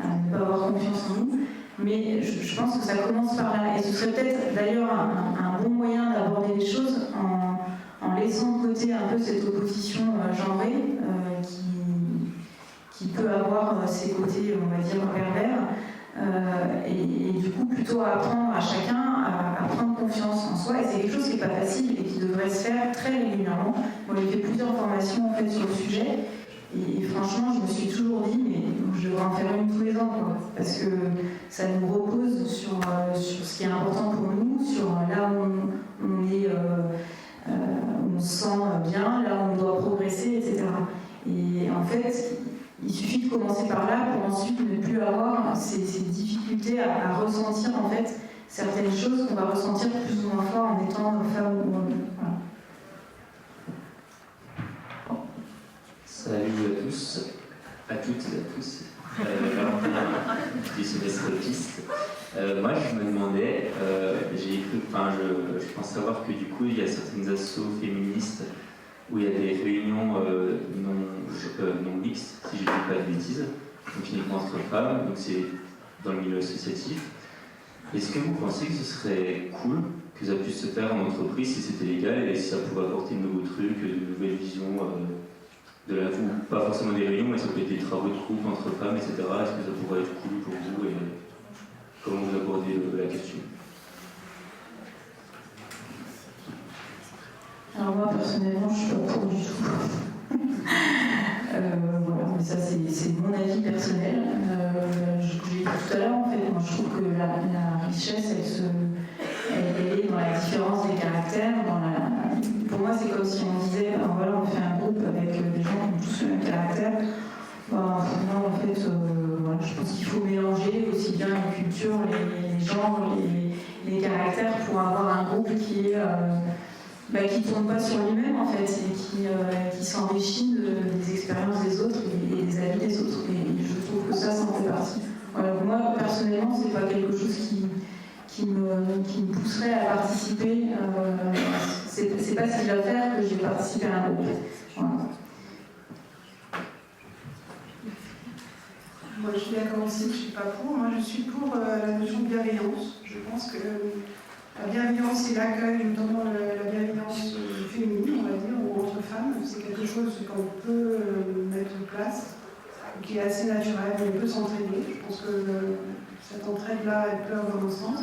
à ne pas avoir confiance en nous. Mais je pense que ça commence par là. Et ce serait peut-être d'ailleurs un bon moyen d'aborder les choses en laissant de côté un peu cette opposition genrée qui peut avoir ses côtés, on va dire, pervers. Et du coup, plutôt apprendre à chacun à prendre confiance en soi. Et c'est quelque chose qui n'est pas facile et qui devrait se faire très régulièrement. Moi, j'ai fait plusieurs formations en fait, sur le sujet. Et franchement, je me suis toujours dit, mais je devrais en faire une tous les ans, quoi, parce que ça nous repose sur ce qui est important pour nous, sur là où on se sent bien, là où on doit progresser, etc. Et en fait, il suffit de commencer par là pour ensuite ne plus avoir ces difficultés à ressentir en fait certaines choses qu'on va ressentir plus ou moins fort en étant femme ou homme. Voilà. Salut à tous, à toutes et à tous. Du semestre piste. Moi, je me demandais, je pense savoir que du coup, il y a certaines assos féministes où il y a des réunions non mixtes, si je ne dis pas de bêtises, donc uniquement entre femmes, donc c'est dans le milieu associatif. Est-ce que vous pensez que ce serait cool que ça puisse se faire en entreprise si c'était légal et si ça pourrait apporter de nouveaux trucs, de nouvelles visions de la vie, pas forcément des réunions, mais ça peut être des travaux de groupe entre femmes, etc. Est-ce que ça pourrait être cool pour vous et comment vous abordez la question? Alors moi personnellement je suis pas pour du tout. Voilà, mais ça c'est mon avis personnel. Je l'ai dit tout à l'heure en fait, moi je trouve que la richesse elle est dans la différence des caractères. Pour moi c'est comme si on disait voilà on fait un groupe avec des gens qui ont tous le même caractère. Non en fait voilà, je pense qu'il faut mélanger aussi bien les cultures, les genres, les caractères pour avoir un groupe qui ne tourne pas sur lui-même en fait et qui s'enrichit des expériences des autres et des avis des autres. Et je trouve que ça en fait partie. Voilà, moi personnellement c'est pas quelque chose qui me pousserait à participer. C'est pas ce qu'il va faire que je vais participer à un groupe. Voilà. Moi je suis d'accord aussi, je ne suis pas pour. Moi je suis pour la notion de bienveillance. Je pense que la bienveillance et l'accueil, notamment la bienveillance féminine, on va dire, ou entre femmes, c'est quelque chose qu'on peut mettre en place, qui est assez naturel, on peut s'entraider. Je pense que cette entraide-là, elle peut avoir un sens.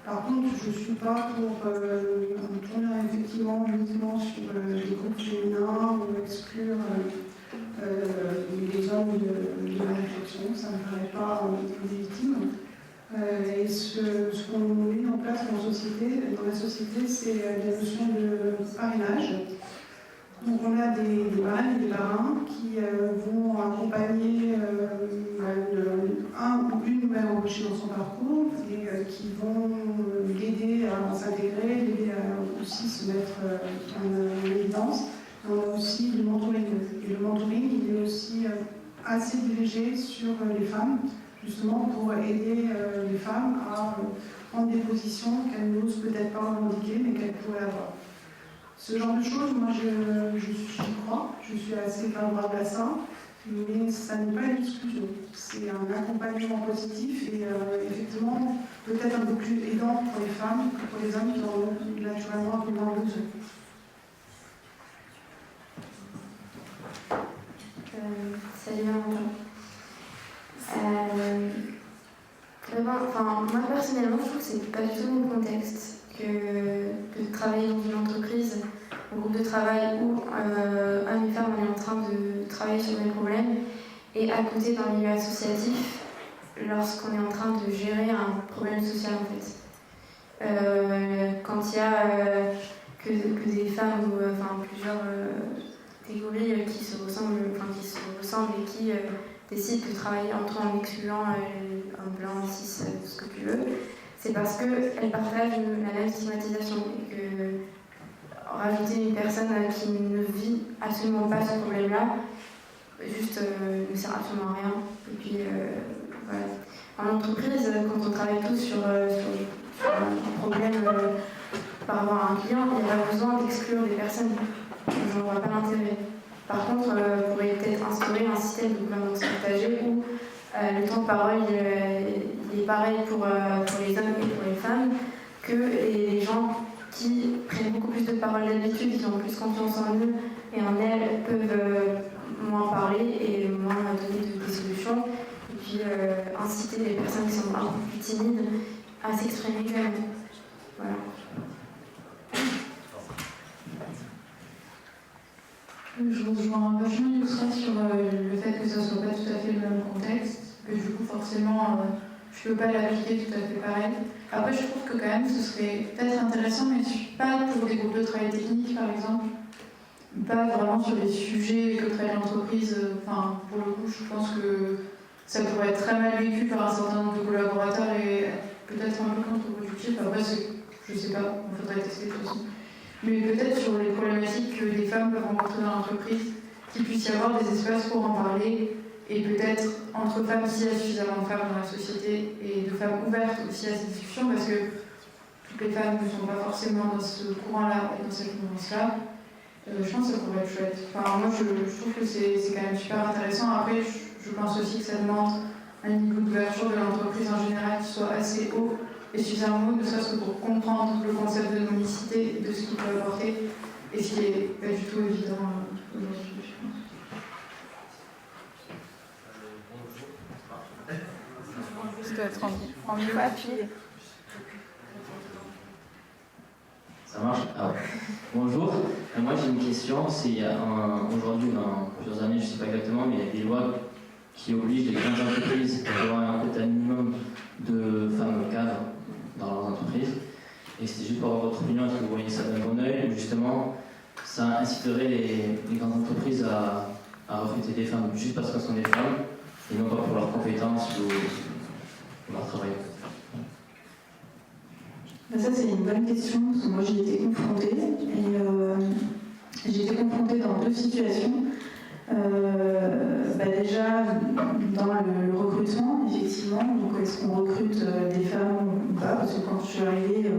Par contre, je ne suis pas pour tourner effectivement uniquement sur des groupes féminins ou exclure les hommes de la réflexion. Ça ne me paraît pas légitime. Et ce qu'on met en place dans la société, c'est la notion de parrainage. Donc on a des marraines et des parrains qui vont accompagner un ou une nouvelle embauchée dans son parcours et qui vont l'aider à s'intégrer, l'aider à aussi se mettre en évidence. On a aussi le mentoring. Et le mentoring, il est aussi assez dirigé sur les femmes, justement pour aider les femmes à prendre des positions qu'elles n'osent peut-être pas revendiquer, mais qu'elles pourraient avoir. Ce genre de choses, moi j'y crois, je suis assez favorable à ça, mais ça n'est pas une exclusion. C'est un accompagnement positif et effectivement peut-être un peu plus aidant pour les femmes que pour les hommes qui en ont naturellement un peu moins besoin. Salut moi personnellement, je trouve que c'est pas du tout le même contexte que de travailler dans une entreprise, un groupe de travail où hommes et femmes on est en train de travailler sur des problèmes et à côté d'un milieu associatif lorsqu'on est en train de gérer un problème social en fait. Quand il y a que des femmes ou plusieurs catégories qui se ressemblent et qui décident de travailler entre eux en excluant un blanc, cis, ce que tu veux, c'est parce qu'elles partagent la même stigmatisation et que rajouter une personne qui ne vit absolument pas ce problème-là juste ne sert absolument à rien. Et puis voilà. En entreprise, quand on travaille tous sur un problème par rapport à un client, il n'y a pas besoin d'exclure des personnes. Je n'en vois pas l'intérêt. Par contre, on pourrait peut-être instaurer un système de gouvernance partagée où le temps de parole il est pareil pour les hommes et pour les femmes, que les gens qui prennent beaucoup plus de parole d'habitude, qui ont plus confiance en eux et en elles, peuvent moins parler et moins donner des solutions. Et puis inciter les personnes qui sont un peu plus timides à s'exprimer elles-mêmes. Voilà. Je rejoins vachement Yousra sur le fait que ça ne soit pas tout à fait le même contexte, que du coup forcément je ne peux pas l'appliquer tout à fait pareil. Après je trouve que quand même ce serait peut-être intéressant, mais pas pour des groupes de travail technique par exemple, pas vraiment sur les sujets que traite l'entreprise. Pour le coup je pense que ça pourrait être très mal vécu par un certain nombre de collaborateurs et peut-être un peu contre-productif. Après je sais pas, il faudrait tester de toute façon. Mais peut-être sur les problématiques que les femmes peuvent rencontrer dans l'entreprise, qu'il puisse y avoir des espaces pour en parler, et peut-être entre femmes, s'il y a suffisamment de femmes dans la société, et de femmes ouvertes aussi à ces discussions, parce que toutes les femmes ne sont pas forcément dans ce courant-là et dans cette mouvance-là. Je pense que ça pourrait être chouette. Moi, je trouve que c'est quand même super intéressant. Après, je pense aussi que ça demande un niveau d'ouverture de l'entreprise en général qui soit assez haut est suffisamment haute, ne serait-ce que pour comprendre le concept de non-mixité, de ce qu'il peut apporter, et ce qui n'est pas du tout évident aujourd'hui. Juste être en mieux appuyé. Ça marche? Ah. Bonjour, moi j'ai une question. C'est aujourd'hui, dans plusieurs années, je ne sais pas exactement, mais il y a des lois qui obligent les grandes entreprises à avoir un quota minimum de femmes cadres dans leurs entreprises. Et c'était juste pour avoir votre opinion, est-ce que vous voyez ça d'un bon oeil, ou justement ça inciterait les grandes entreprises à recruter des femmes juste parce qu'elles sont des femmes et non pas pour leurs compétences ou leur travail? Ça, c'est une bonne question, parce que moi j'y étais confrontée. Et j'ai été confrontée dans deux situations. Déjà, dans le recrutement, effectivement, donc est-ce qu'on recrute des femmes ou pas? Parce que quand je suis arrivée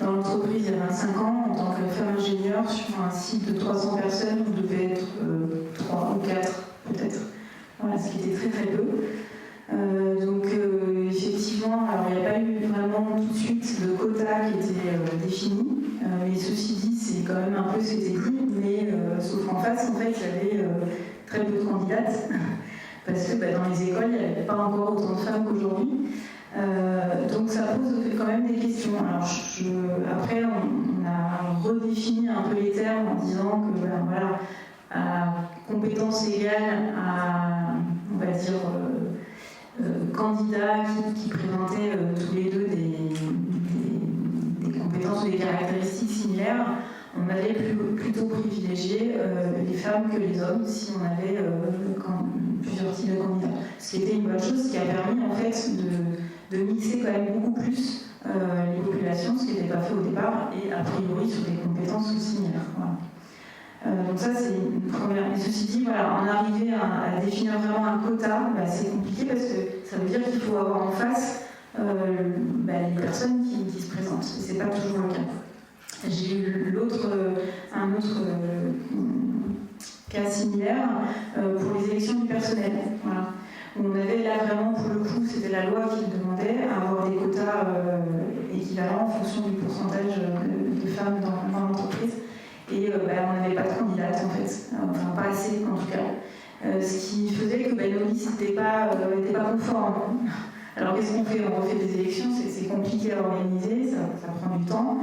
dans l'entreprise il y a 25 ans, en tant que femme ingénieure, sur un site de 300 personnes, on devait être 3 ou 4 peut-être. Voilà, ce qui était très très peu. Effectivement, alors il n'y a pas eu vraiment tout de suite de quota qui était défini, mais ceci dit, c'est quand même un peu c'était dit, mais sauf qu'en face, en fait, il y avait très peu de candidates, parce que dans les écoles, il n'y avait pas encore autant de femmes qu'aujourd'hui. Donc ça pose quand même des questions. Alors après, on a redéfini un peu les termes en disant que voilà, à compétences égales, à on va dire candidats qui présentaient tous les deux des compétences ou des caractéristiques similaires, on allait plutôt privilégier les femmes que les hommes si on avait plusieurs types de candidats. Ce qui était une bonne chose, ce qui a permis en fait de mixer quand même beaucoup plus les populations, ce qui n'était pas fait au départ, et a priori sur des compétences similaires. Voilà. Donc ça c'est une première. Mais ceci dit, voilà, en arriver à définir vraiment un quota, c'est compliqué parce que ça veut dire qu'il faut avoir en face les personnes qui se présentent. Et c'est pas toujours le cas. J'ai eu un autre cas similaire pour les élections du personnel. Voilà. On avait là vraiment, pour le coup, c'était la loi qui demandait à avoir des quotas équivalents en fonction du pourcentage de femmes dans l'entreprise. Et on n'avait pas de candidates en fait, enfin pas assez en tout cas. Ce qui faisait que nos listes n'étaient pas conformes. Alors qu'est-ce qu'on fait? On refait des élections, c'est compliqué à organiser, ça prend du temps.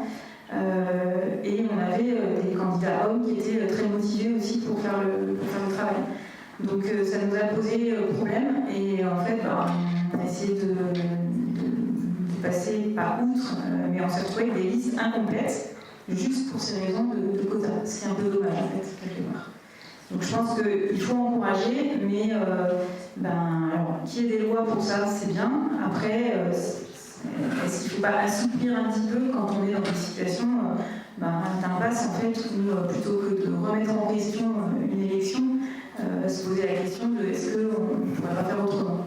Et on avait des candidats hommes qui étaient très motivés aussi pour faire le travail. Donc ça nous a posé problème et en fait on a essayé de passer par outre, mais on s'est retrouvé avec des listes incomplètes juste pour ces raisons de quota. C'est un peu dommage en fait, quelque part. Donc je pense qu'il faut encourager, mais alors, qu'il y ait des lois pour ça, c'est bien. Après, est-ce qu'il ne faut pas assouplir un petit peu quand on est dans des situations d'impasse en fait, où plutôt que de remettre en question une élection, se poser la question de est-ce qu'on ne pourrait pas faire autrement?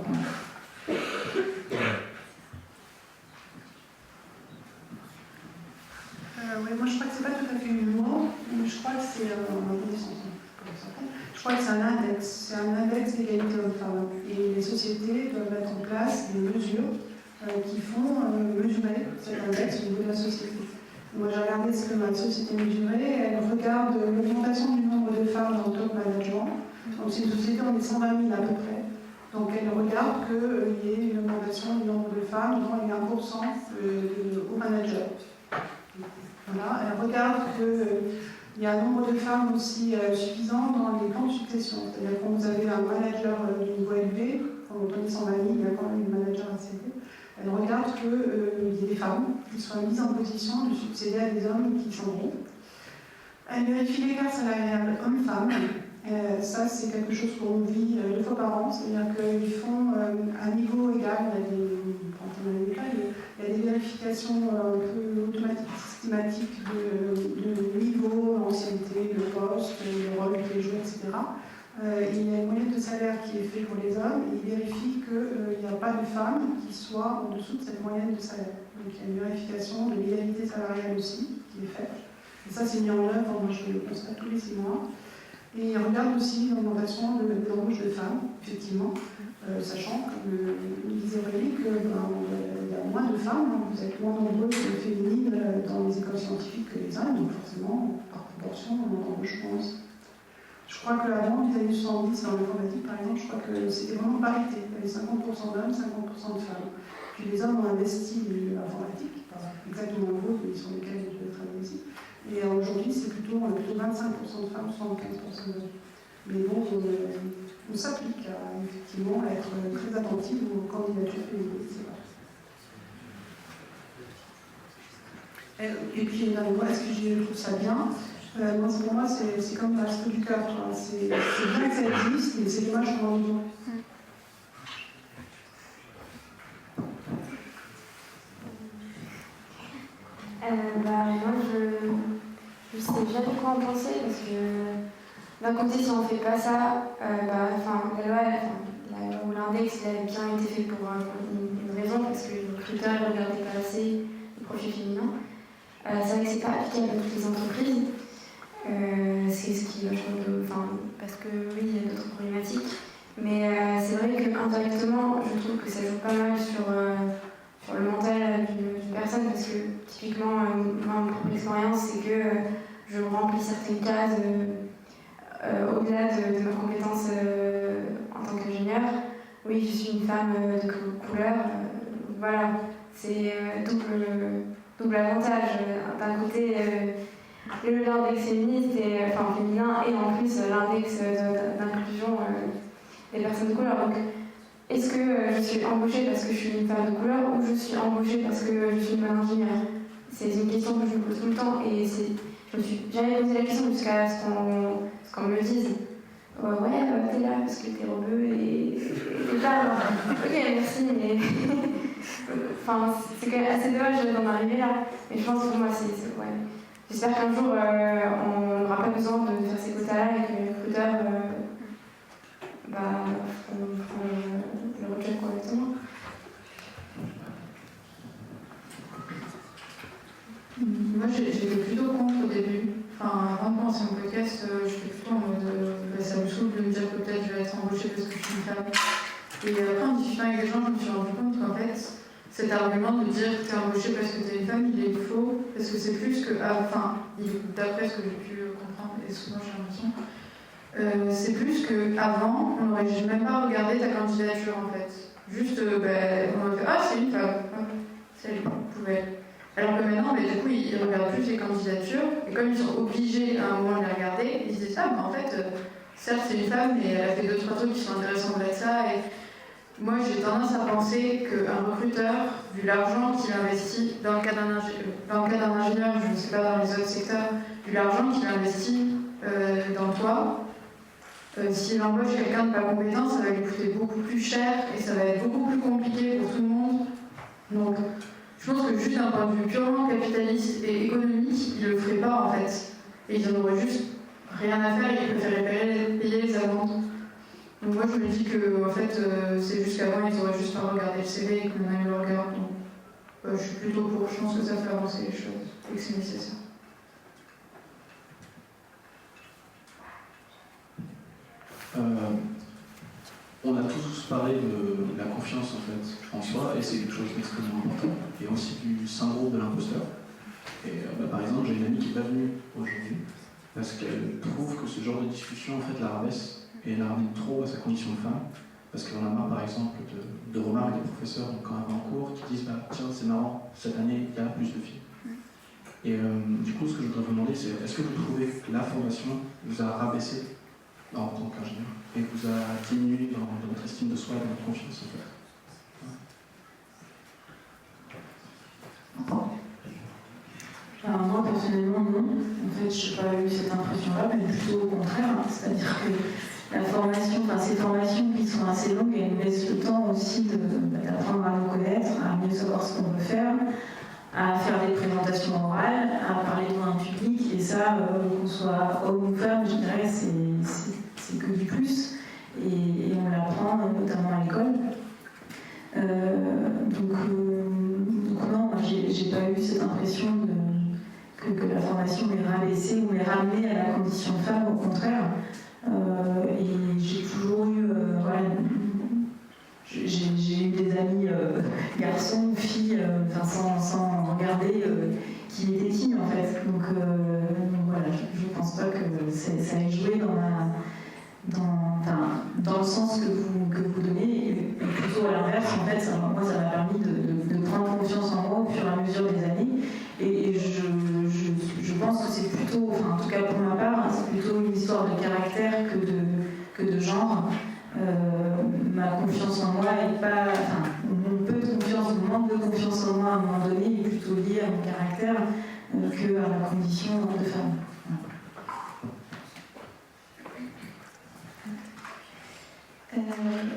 Moi je crois que c'est pas tout à fait une loi, mais je crois que c'est un index d'égalité hommes-femmes. Et les sociétés doivent mettre en place des mesures qui font mesurer cet index au niveau de la société. Moi j'ai regardé ce que ma société mesurait, elle regarde l'augmentation du nombre de femmes dans le top management. Donc c'est une société, on est 120 000 à peu près. Donc elle regarde qu'il y ait une augmentation du nombre de femmes, dont il y a 1% au manager. Voilà, elle regarde qu'il y a un nombre de femmes aussi suffisant dans les plans de succession. C'est-à-dire quand vous avez un manager de niveau élevé, quand on est 120 000, il y a quand même une manager assez élevé. Elle regarde qu'il y ait des femmes qui soient mises en position de succéder à des hommes qui sont bons. Elle vérifie l'écart salarial homme-femme. Ça, c'est quelque chose qu'on vit 2 fois par an, c'est-à-dire qu'ils font à niveau égal, il y a des vérifications un peu automatiques, systématiques de niveau, d'ancienneté, de poste, de rôle qui est joué, etc. Il y a une moyenne de salaire qui est faite pour les hommes et il vérifie qu'il n'y a pas de femmes qui soient en dessous de cette moyenne de salaire. Donc il y a une vérification de l'égalité salariale aussi qui est faite. Et ça, c'est mis en œuvre, moi je le constate tous les 6 mois. Et il regarde aussi l'augmentation des embauches de femmes, effectivement. sachant que, disait Aurélie, qu'il y a moins de femmes, vous êtes moins nombreuses féminines dans les écoles scientifiques que les hommes, donc forcément, par proportion, on embauche moins. Je crois qu'avant, les années 70, dans l'informatique par exemple, je crois que c'était vraiment parité. Il y avait 50% d'hommes, 50% de femmes. Puis les hommes ont investi l'informatique, exactement le vôtre, sur lesquels vous devez travailler ici. Et aujourd'hui, c'est plutôt 25% de femmes, 75% d'hommes. Mais bon, on s'applique à effectivement à être très attentive aux candidatures féminines. Et puis, moi, est-ce que je trouve ça bien? Moi, pour moi, c'est comme l'astre du cœur. C'est bien que ça existe, mais c'est dommage qu'on en ait besoin. Moi, je sais jamais quoi en penser parce que d'un côté, si on ne fait pas ça, la loi ou l'index il a bien été fait pour une raison parce que les recruteurs ne regardaient pas assez les profils féminins. C'est vrai que c'est pas applicable à toutes les entreprises. C'est ce qui parce que oui, il y a d'autres problématiques. Mais c'est vrai qu'indirectement, je trouve que ça joue pas mal sur le mental d'une personne parce que typiquement, moi, mon propre expérience, c'est que je remplis certaines cases au-delà de mes compétences en tant qu'ingénieur. Oui, je suis une femme de couleur. Voilà, c'est double avantage. D'un côté, l'index féministe féminin et en plus l'index d'inclusion des personnes de couleur. Donc, est-ce que je suis embauchée parce que je suis une femme de couleur ou je suis embauchée parce que je suis une bonne ingénieure? C'est une question que je me pose tout le temps et je me suis jamais posé la question jusqu'à ce qu'on me dise t'es là parce que t'es rebeu et t'es pas. Ok, merci, mais. C'est quand même assez dommage d'en arriver là. Mais je pense que pour moi, ouais. J'espère qu'un jour, on n'aura pas besoin de faire ces quotas-là et que les recruteurs le rejettent correctement. Moi, j'étais plutôt contre au début. Avant de commencer mon podcast, j'étais plutôt en mode ça me saoule de me dire que peut-être je vais être embauchée parce que je suis une femme. Et après, en discutant avec des gens, je me suis rendu compte qu'en fait, cet argument de dire que tu es embauchée parce que tu es une femme, il est faux. Parce que c'est plus que. D'après ce que j'ai pu comprendre, et souvent j'ai l'impression, c'est plus qu'avant, on n'aurait même pas regardé ta candidature en fait. Juste, on aurait fait c'est une femme. Salut, poubelle. Alors que maintenant, du coup, ils regardent plus les candidatures, et comme ils sont obligés à un moment de les regarder, ils se disent en fait, certes c'est une femme, mais elle a fait 2-3 trucs qui sont intéressants de ça. Et moi, j'ai tendance à penser qu'un recruteur, vu l'argent qu'il investit dans le cas d'un ingénieur, je ne sais pas dans les autres secteurs, vu l'argent qu'il investit dans toi, s'il embauche quelqu'un de pas compétent, ça va lui coûter beaucoup plus cher et ça va être beaucoup plus compliqué pour tout le monde. Donc, je pense que juste d'un point de vue purement capitaliste et économique, ils ne le feraient pas en fait. Et ils en auraient juste rien à faire et ils préféraient payer les amendes. Donc moi je me dis que en fait, c'est juste qu'avant ils auraient juste pas regardé le CV et que maintenant ils le regardent. Donc je suis plutôt pour, je pense que ça fait avancer les choses et que c'est nécessaire. On a tous parlé de la confiance en soi, et c'est quelque chose d'extrêmement important, et aussi du syndrome de l'imposteur. Et par exemple, j'ai une amie qui n'est pas venue aujourd'hui parce qu'elle trouve que ce genre de discussion la rabaisse et elle la ramène trop à sa condition de femme, parce qu'on a marre par exemple de remarques des professeurs quand elle va en cours qui disent tiens c'est marrant, cette année il y a plus de filles. Et du coup ce que je voudrais vous demander c'est est-ce que vous trouvez que la formation vous a rabaissé en tant qu'ingénieur et vous a diminué dans votre estime de soi et dans votre confiance en fait? Moi personnellement non, en fait je n'ai pas eu cette impression-là, mais plutôt au contraire, c'est-à-dire que la formation, ces formations qui sont assez longues, elles nous laissent le temps aussi d'apprendre à nous connaître, à mieux savoir ce qu'on veut faire, à faire des présentations orales, à parler devant un public, et ça, qu'on soit homme ou femme, je dirais, c'est que du plus, et on l'apprend notamment à l'école. Donc non, j'ai pas eu cette impression que la formation m'ait rabaissée ou m'ait ramenée à la condition de femme, au contraire. Et j'ai toujours eu qu'il était timide en fait. Donc voilà, je ne pense pas que ça ait joué dans le sens que vous donnez, et plutôt à l'inverse, en fait, moi ça m'a permis de prendre confiance en moi au fur et à mesure des années. Et je pense que c'est plutôt, enfin en tout cas pour ma part, c'est plutôt une histoire de caractère que de genre. Ma confiance en moi est pas, enfin mon peu de confiance, mon manque de confiance en moi à un moment donné est plutôt lié à mon caractère qu'à ma condition de femme.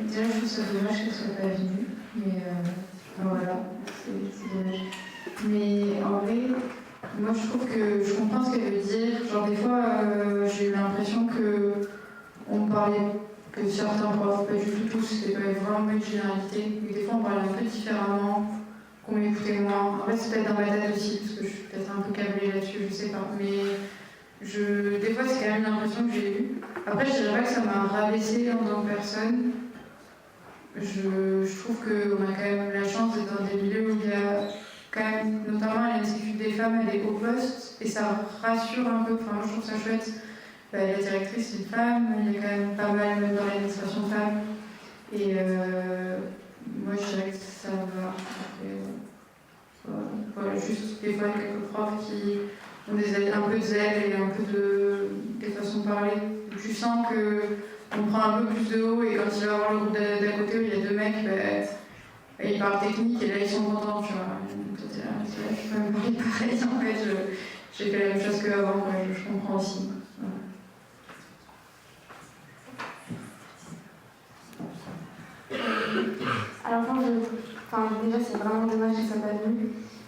Déjà, je trouve ça dommage qu'elle soit pas venue, mais voilà, c'est dommage. Mais en vrai, moi je trouve que je comprends ce qu'elle veut dire. Genre des fois, j'ai eu l'impression que on parlait, que certains profs, pas du tout tous, c'était pas vraiment une généralité, mais des fois on parlait un peu différemment, qu'on m'écoutait moins. En fait, c'est peut-être dans ma tête aussi, parce que je suis peut-être un peu câblée là-dessus, je sais pas. Mais des fois, c'est quand même l'impression que j'ai eue. Après, je dirais pas que ça m'a rabaissée en tant que personne. Je trouve qu'on a quand même la chance d'être dans des milieux où il y a quand même, notamment à l'Institut des femmes, à des hauts postes, et ça rassure un peu. Enfin, je trouve ça chouette. La directrice, c'est une femme, il y a quand même pas mal, même dans l'administration, de femmes. Et moi, je dirais que ça va. Après, voilà, juste des fois, quelques profs qui ont un peu de zèle et un peu des façons de parler. Tu sens qu'on prend un peu plus de haut, et quand il va avoir le groupe d'à côté où il y a deux mecs, ils parlent technique et là ils sont contents, tu vois. Je peux me parler pareil, en fait, j'ai fait la même chose qu'avant, je comprends aussi. Alors déjà c'est vraiment dommage que ça soit pas venu,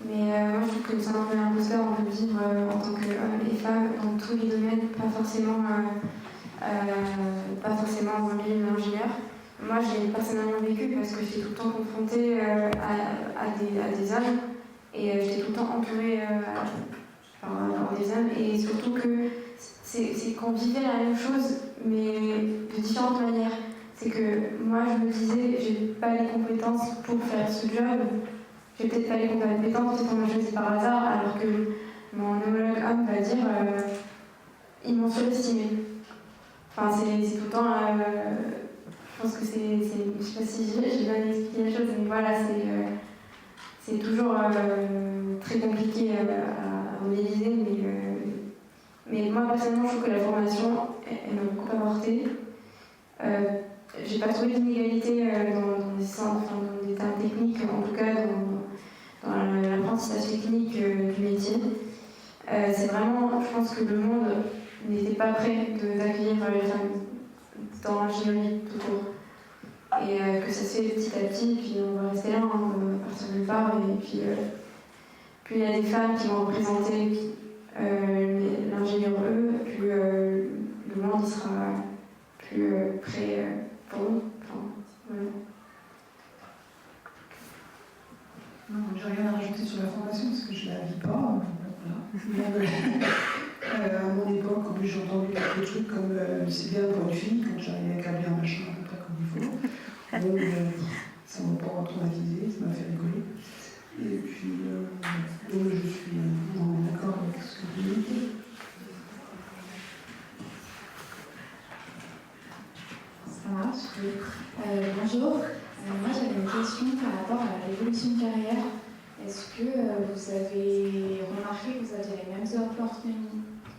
mais moi je trouve que le syndrome de l'imposteur, on peut vivre en tant qu'homme et femme dans tous les domaines, pas forcément dans le milieu de l'ingénieur. Moi j'ai personnellement vécu parce que j'étais tout le temps confrontée à des hommes, et j'étais tout le temps entourée par des hommes, et surtout que c'est qu'on vivait la même chose mais de différentes manières. C'est que moi je me disais, j'ai pas les compétences pour faire ce job, j'ai peut-être pas les compétences, peut-être qu'on m'a choisi par hasard, alors que mon homologue homme va dire ils m'ont surestimé. Enfin, c'est tout le temps. Je pense que je sais pas si j'ai bien expliqué la chose, mais voilà, c'est toujours très compliqué à analyser, mais moi personnellement, je trouve que la formation, elle m'a beaucoup apporté. J'ai pas trouvé d'inégalité dans des centres, dans des termes techniques, en tout cas dans l'apprentissage technique du métier. C'est vraiment, je pense que le monde n'était pas prêt d'accueillir les femmes dans l'ingénierie tout court. Et que ça se fait petit à petit, puis on va rester là, on va partir nulle part, et puis plus il y a des femmes qui vont représenter l'ingénieur plus le monde il sera plus prêt pour nous. Enfin, voilà. Non, j'ai rien à rajouter sur la formation parce que je la vis pas. Voilà. À mon époque, quand j'ai entendu quelques trucs comme c'est bien pour une fille, quand j'arrivais à câbler un machin à peu près comme il faut. Donc ça m'a pas traumatisé, ça m'a fait rigoler. Et puis, donc je suis en accord avec ce que vous dites. Ça marche. Bonjour. Moi j'avais une question par rapport à l'évolution de carrière. Est-ce que vous avez remarqué que vous aviez les mêmes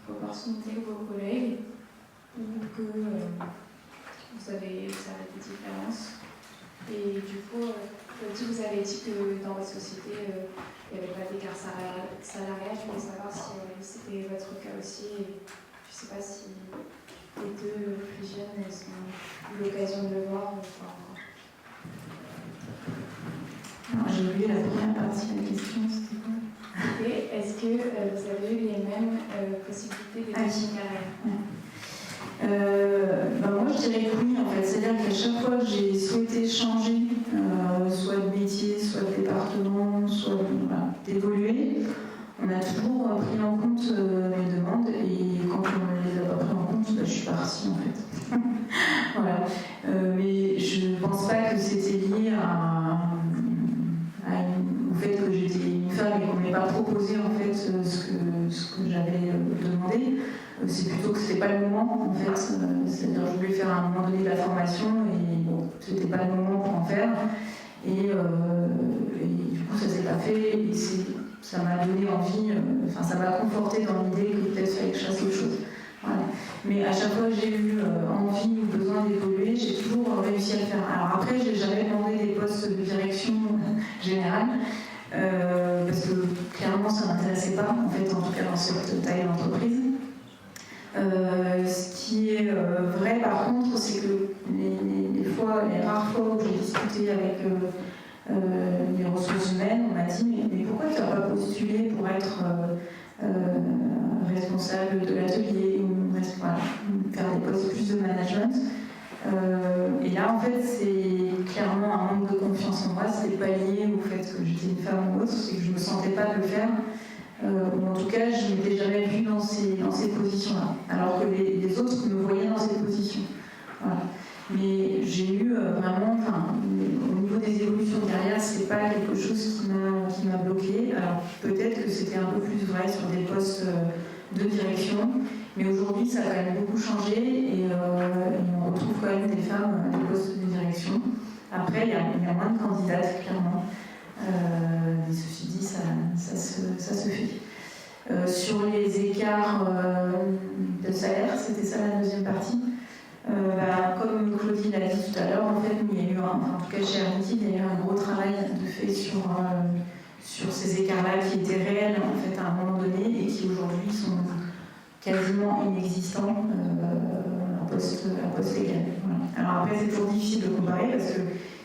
opportunités que vos collègues, ou que vous avez des différences? Et du coup, vous avez dit que dans votre société, il n'y avait pas d'écart salarial. Je voulais savoir si c'était votre cas aussi. Et je ne sais pas si les deux plus jeunes ont eu l'occasion de le voir. J'ai oublié la première partie de la question, c'était quoi? C'était, est-ce que vous avez eu les mêmes possibilités d'évolution de carrière? Moi je dirais que oui, en fait. C'est-à-dire qu'à chaque fois que j'ai souhaité changer, soit de métier, soit de département, soit d'évoluer, on a toujours pris en compte mes demandes, et quand on ne les a pas pris en compte, je suis partie en fait. Voilà. Mais je ne pense pas que c'était lié au fait que j'étais une femme et qu'on ne m'ait pas proposé en fait ce ce que j'avais demandé. C'est plutôt que c'était pas le moment en fait. C'est-à-dire que je voulais faire à un moment donné de la formation et bon, c'était pas le moment pour en faire. Et du coup ça s'est pas fait et ça m'a donné envie, ça m'a conforté dans l'idée que peut-être il fallait que je fasse autre chose. Voilà. Mais à chaque fois que j'ai eu envie ou besoin d'évoluer, j'ai toujours réussi à le faire. Alors après, je n'ai jamais demandé des postes de direction générale, parce que clairement ça ne m'intéressait pas, en fait, en tout cas dans cette taille d'entreprise. Ce qui est vrai par contre, c'est que les rares fois où j'ai discuté avec les ressources humaines, on m'a dit mais pourquoi tu n'as pas postulé pour être responsable de l'atelier ou voilà, faire des postes plus de management. Et là en fait c'est clairement un manque de confiance en moi, c'est pas lié au fait que j'étais une femme ou autre, c'est que je ne me sentais pas de le faire. Ou en tout cas, je ne m'étais jamais vue dans ces positions-là, alors que les autres me voyaient dans ces positions. Voilà. Mais j'ai eu vraiment, au niveau des évolutions derrière, c'est pas quelque chose qui m'a bloquée. Alors peut-être que c'était un peu plus vrai sur des postes de direction, mais aujourd'hui ça a quand même beaucoup changé et on retrouve quand même des femmes à des postes de direction. Après, il y a moins de candidates, clairement. Mais ceci dit, ça se fait. Sur les écarts de salaire, c'était ça la deuxième partie. Comme Claudie l'a dit tout à l'heure, en fait, il y a eu en tout cas chez Amity, il y a eu un gros travail de fait sur ces écarts-là qui étaient réels en fait, à un moment donné et qui aujourd'hui sont quasiment inexistants à poste égal. Voilà. Alors après, c'est toujours difficile de comparer parce que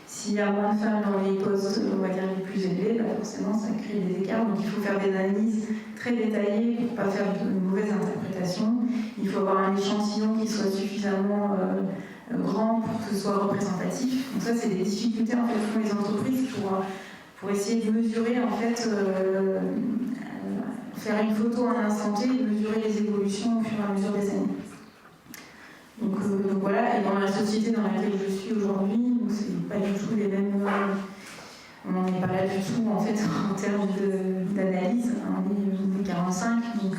s'il y a moins de femmes dans les postes, on va dire, les plus élevés, forcément ça crée des écarts. Donc il faut faire des analyses très détaillées pour ne pas faire de mauvaises interprétations. Il faut avoir un échantillon qui soit suffisamment grand pour que ce soit représentatif. Donc ça, c'est des difficultés en fait pour les entreprises pour essayer de mesurer, en fait, faire une photo à un instant T et mesurer les évolutions au fur et à mesure des années. Donc voilà, et dans la société dans laquelle je suis aujourd'hui, c'est pas du tout les mêmes. On n'en est pas là du tout en fait en termes d'analyse. On est 45, donc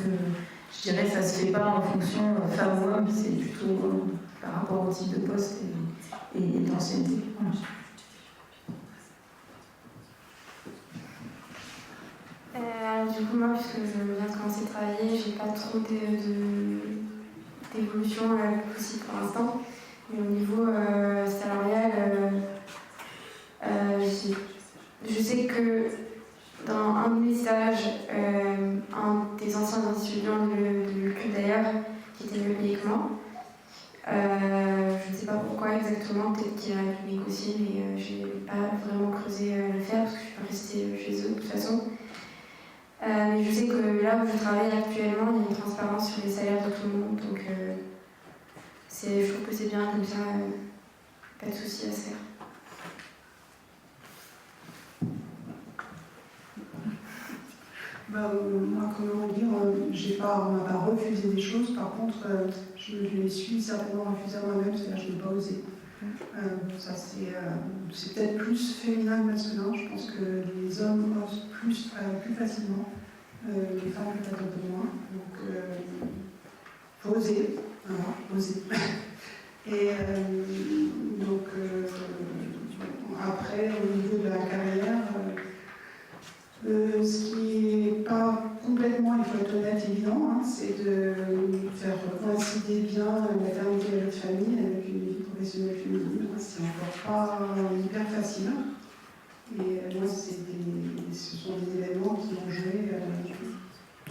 je dirais que ça se fait pas en fonction femme ou homme, c'est plutôt par rapport au type de poste et d'ancienneté. Voilà. Alors du coup, moi, puisque je viens de commencer à travailler, j'ai pas trop d'évolution possible pour l'instant. Mais au niveau salarial, je sais que dans un de mes stages, un des anciens étudiants de l'UCUB d'ailleurs, qui était mieux payé que moi, je ne sais pas pourquoi exactement, peut-être qu'il a pu négocier, mais j'ai pas vraiment creusé le faire parce que je suis pas restée chez eux de toute façon. Mais je sais que là où je travaille actuellement, il y a une transparence sur les salaires de tout le monde, donc je trouve que c'est bien comme ça, pas de souci à se faire. Moi, comment dire, on m'a pas refusé des choses, par contre, je les suis certainement refusées à moi-même, c'est-à-dire que je n'ai pas osé. Ça, c'est peut-être plus féminin que masculin, je pense que les hommes osent plus facilement, les femmes peut-être un peu moins. Donc, il faut oser, voilà, oser. Et donc, après, au niveau de la carrière, ce qui n'est pas complètement, il faut être honnête, évident, c'est de faire coïncider bien la maternité et la vie de famille avec une vie professionnelle féminine. C'est encore pas hyper facile. Et moi, ce sont des éléments qui ont joué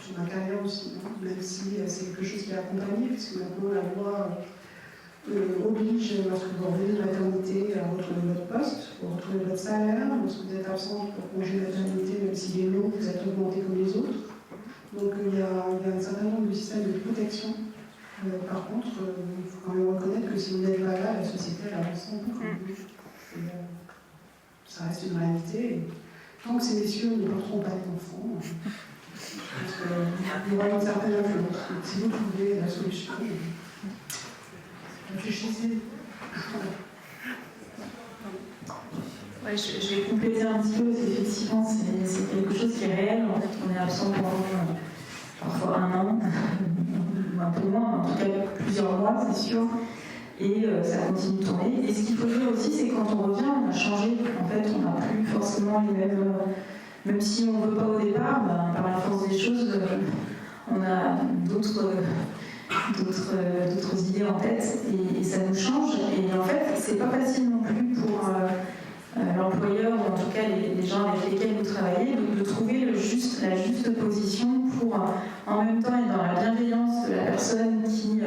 sur ma carrière aussi, même si c'est quelque chose qui est accompagné, puisque maintenant la loi oblige, lorsque vous revenez de maternité, à retrouver votre poste, pour retrouver votre salaire. Lorsque vous êtes absente pour congé maternité, même s'il est long, vous êtes augmenté comme les autres. Donc il y a un certain nombre de systèmes de protection. Par contre, il faut quand même reconnaître que si vous n'êtes pas là, la société elle avance beaucoup. Ça reste une réalité. Et tant que ces messieurs ne porteront pas d'enfants, je pense qu'il y aura une certaine influence. Donc, si vous trouvez la solution, réfléchissez. Ouais, je vais compléter un petit peu, effectivement, c'est quelque chose qui est réel. En fait, on est absent pendant parfois 1 an, ou un peu moins, en tout cas plusieurs mois, c'est sûr. Et ça continue de tourner. Et ce qu'il faut dire aussi, c'est que quand on revient, on a changé. En fait, on n'a plus forcément les mêmes. Même si on ne veut pas au départ, par la force des choses, on a d'autres idées en tête et ça nous change. Et en fait, c'est pas facile non plus pour l'employeur, ou en tout cas les gens avec lesquels vous travaillez, de trouver la juste position pour en même temps être dans la bienveillance de la personne qui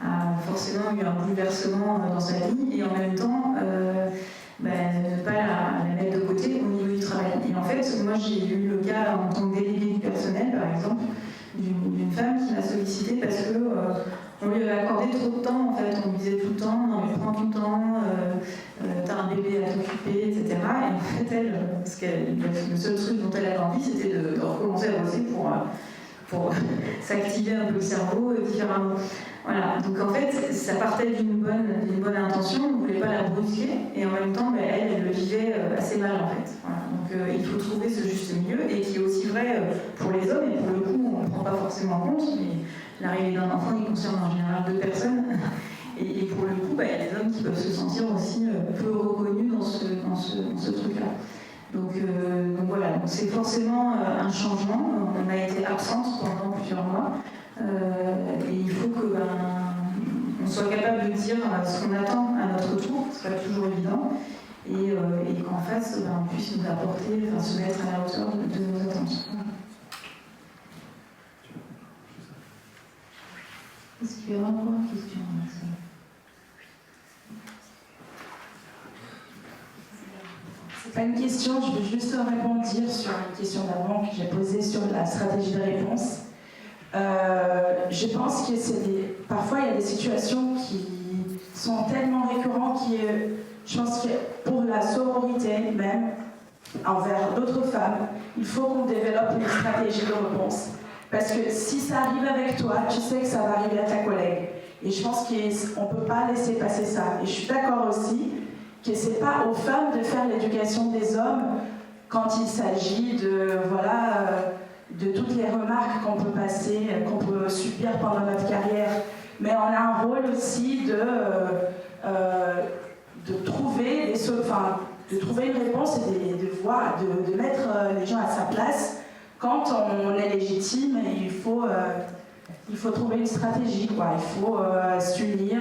a forcément eu un bouleversement dans sa vie et en même temps ne pas la mettre de côté au niveau du travail. Et en fait, moi j'ai eu le cas en tant que déléguée du personnel, par exemple, d'une femme qui m'a sollicité parce que on lui avait accordé trop de temps. En fait, on lui disait tout le temps, non mais prends tout le temps, t'as un bébé à t'occuper, etc. Et en fait, elle, le seul truc dont elle avait envie, c'était de recommencer à bosser pour s'activer un peu le cerveau différemment. Voilà, donc en fait, ça partait d'une bonne intention, on ne voulait pas la brusquer, et en même temps, elle le vivait assez mal en fait. Voilà. Donc il faut trouver ce juste milieu, et qui est aussi vrai pour les hommes, et pour le coup, on ne prend pas forcément en compte, mais l'arrivée d'un enfant, il concerne en général 2 personnes, et pour le coup, il y a des hommes qui peuvent se sentir aussi peu reconnus dans ce truc-là. Donc voilà, donc c'est forcément un changement, on a été absente pendant plusieurs mois, et il faut que on soit capable de dire ce qu'on attend à notre tour, c'est pas toujours évident, et qu'en face on puisse nous apporter, se mettre à la hauteur de nos attentes. Est-ce qu'il y aura encore une question? C'est pas une question, je veux juste répondre sur une question d'avant que j'ai posée sur la stratégie de réponse. Je pense que parfois il y a des situations qui sont tellement récurrentes je pense que pour la sororité même, envers d'autres femmes, il faut qu'on développe une stratégie de réponse. Parce que si ça arrive avec toi, tu sais que ça va arriver à ta collègue. Et je pense qu'on ne peut pas laisser passer ça. Et je suis d'accord aussi que ce n'est pas aux femmes de faire l'éducation des hommes quand il s'agit de toutes les remarques qu'on peut passer, qu'on peut subir pendant notre carrière. Mais on a un rôle aussi de trouver une réponse et de mettre les gens à sa place. Quand on est légitime, il faut trouver une stratégie, quoi. Il faut s'unir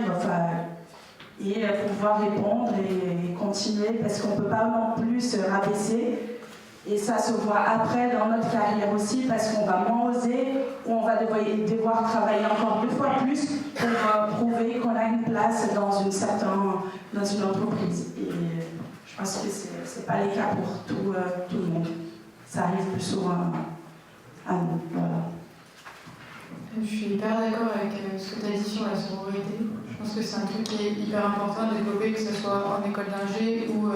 et pouvoir répondre et continuer, parce qu'on ne peut pas non plus se rabaisser. Et ça se voit après dans notre carrière aussi, parce qu'on va moins oser, ou on va devoir travailler encore 2 fois plus pour prouver qu'on a une place dans une entreprise. Et je pense que ce n'est pas le cas pour tout le monde. Ça arrive plus souvent à nous. Voilà. Je suis hyper d'accord avec ce que tu as dit sur la sororité. Je pense que c'est un truc qui est hyper important à développer, que ce soit en école d'ingé ou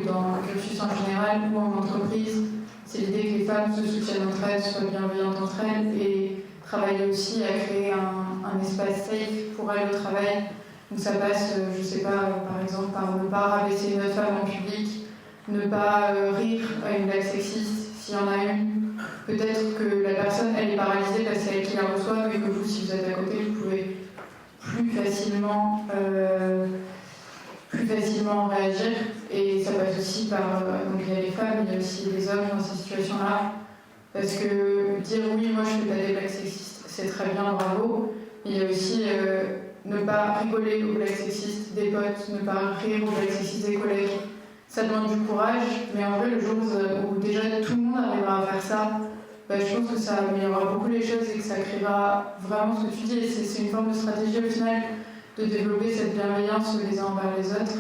dans le cursus en général ou en entreprise. C'est l'idée que les femmes se soutiennent entre elles, soient bienveillantes entre elles et travailler aussi à créer un espace safe pour elles au travail. Donc ça passe, je sais pas, par exemple, par ne pas rabaisser une autre femme en public, ne pas rire à une blague sexiste s'il y en a une. Peut-être que la personne, elle est paralysée parce que c'est elle qui la reçoit, mais que vous, si vous êtes à côté, vous pouvez plus facilement réagir. Et ça passe aussi par... donc il y a les femmes, il y a aussi les hommes dans ces situations-là. Parce que dire oui, moi je fais pas des blagues sexistes, c'est très bien, bravo. Mais il y a aussi ne pas rigoler aux blagues sexistes des potes, ne pas rire aux blagues sexistes des collègues. Ça demande du courage, mais en vrai, le jour où déjà tout le monde arrivera à faire ça, je pense que ça améliorera beaucoup les choses et que ça créera vraiment ce que tu dis. C'est une forme de stratégie au final de développer cette bienveillance les uns envers les autres,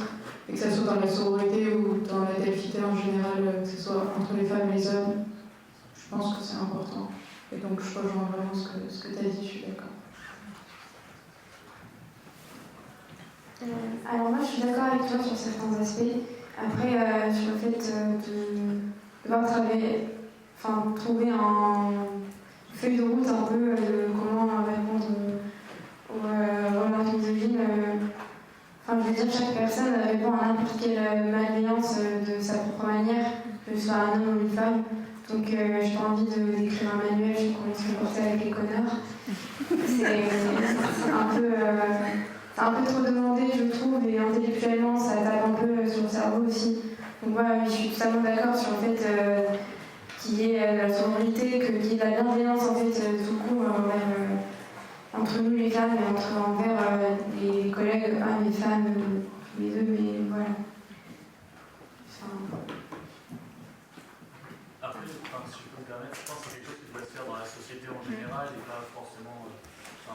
et que ça soit dans la sororité ou dans la laïcité en général, que ce soit entre les femmes et les hommes. Je pense que c'est important. Et donc je rejoins vraiment ce que tu as dit, je suis d'accord. Alors moi je suis d'accord avec toi sur certains aspects. Après sur le fait de devoir trouver un feuille de route un peu de comment répondre aux remarques misogynes. Je veux dire, chaque personne répond à n'importe quelle malveillance de sa propre manière, que ce soit un homme ou une femme. Donc j'ai pas envie d'écrire un manuel sur comment se comporter avec les connards. C'est un peu trop demandé, je trouve, et intellectuellement ça tape un peu sur le cerveau aussi. Donc voilà, je suis totalement d'accord sur le fait qu'il y ait de la sororité, qu'il y ait de la bienveillance en fait tout court entre nous les femmes et envers les collègues hommes et femmes, les deux, mais voilà. Après, si je peux me permettre, je pense que c'est quelque chose qui doit se faire dans la société en général et pas forcément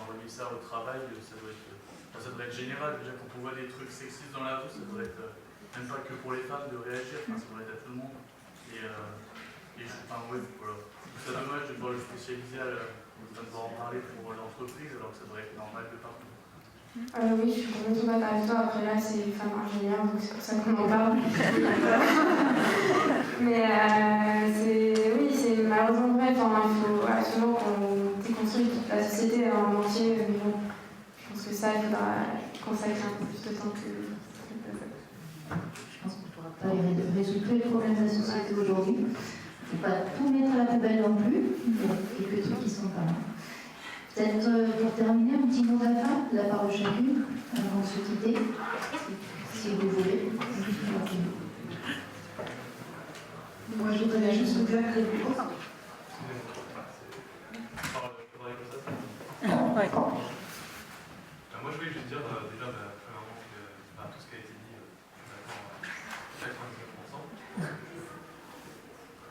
relier ça au travail. Ça doit être général. Déjà, quand on voit des trucs sexistes dans la rue, ça doit être même pas que pour les femmes de réagir, ça doit être à tout le monde. Et je suis pas voilà. C'est dommage de devoir le spécialiser, de devoir en parler pour l'entreprise, alors que ça devrait être normal de partout. Oui, je suis complètement d'accord avec toi. Après là, c'est femme ingénieure, donc c'est pour ça qu'on en parle. Mais oui, c'est malheureusement vrai. Enfin, il faut absolument qu'on déconstruise toute la société en entier. Mais bon, je pense que ça, il faudra consacrer un peu plus de temps que. Je pense qu'on ne pourra pas résoudre tous les problèmes de la société aujourd'hui. Il ne faut pas tout mettre à la poubelle non plus. Il y a quelques trucs qui sont pas là. Peut-être pour terminer, un petit mot de la fin, la parole chacune, avant de se quitter, si vous voulez. Moi, je voudrais juste vous dire que moi, je voulais juste dire, déjà, premièrement, que tout ce qui a été dit, je suis d'accord à 99%.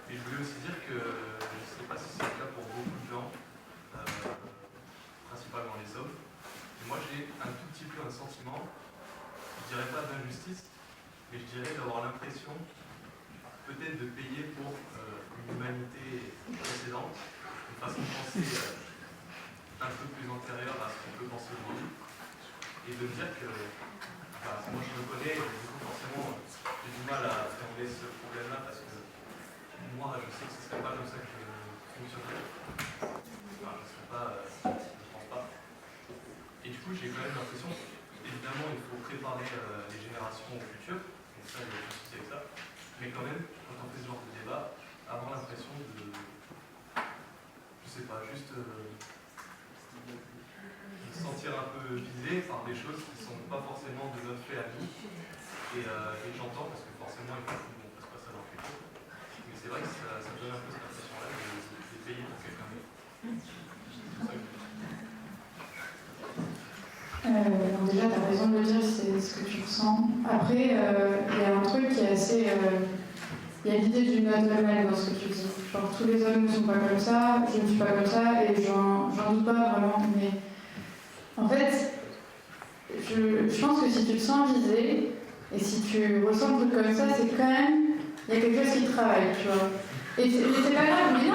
Et je voulais aussi dire que je ne sais pas si c'est le cas pour beaucoup de gens, principalement les hommes. Et moi, j'ai un tout petit peu un sentiment, je dirais pas d'injustice, mais je dirais d'avoir l'impression peut-être de payer pour une humanité précédente, une façon de penser un peu plus antérieure à ce qu'on peut penser aujourd'hui, et de me dire que moi je me connais, et du coup forcément j'ai du mal à fermer ce problème-là parce que moi je sais que ce ne serait pas comme ça que je fonctionnerais. Enfin, je ne pense pas. Et du coup j'ai quand même l'impression, évidemment il faut préparer les générations au futur, donc ça il y a aucun souci avec ça, mais quand même quand on fait ce genre de débat, avoir l'impression de, je sais pas, juste se sentir un peu visé par des choses qui ne sont pas forcément de notre fait à nous. Et j'entends parce que forcément il faut que tout le monde fasse pas ça dans le futur. Mais c'est vrai que ça donne un peu cette impression-là de payer pour quelqu'un d'autre. Déjà, tu as raison de le dire, c'est ce que tu ressens. Après, il y a un truc qui est assez. Il y a l'idée d'une note normale dans ce que tu dis. Genre, tous les hommes ne sont pas comme ça, je ne suis pas comme ça, et j'en doute pas vraiment. Mais en fait, je pense que si tu te sens visé, et si tu ressens un truc comme ça, c'est quand même. Il y a quelque chose qui travaille, tu vois. Et c'est pas grave, mais non,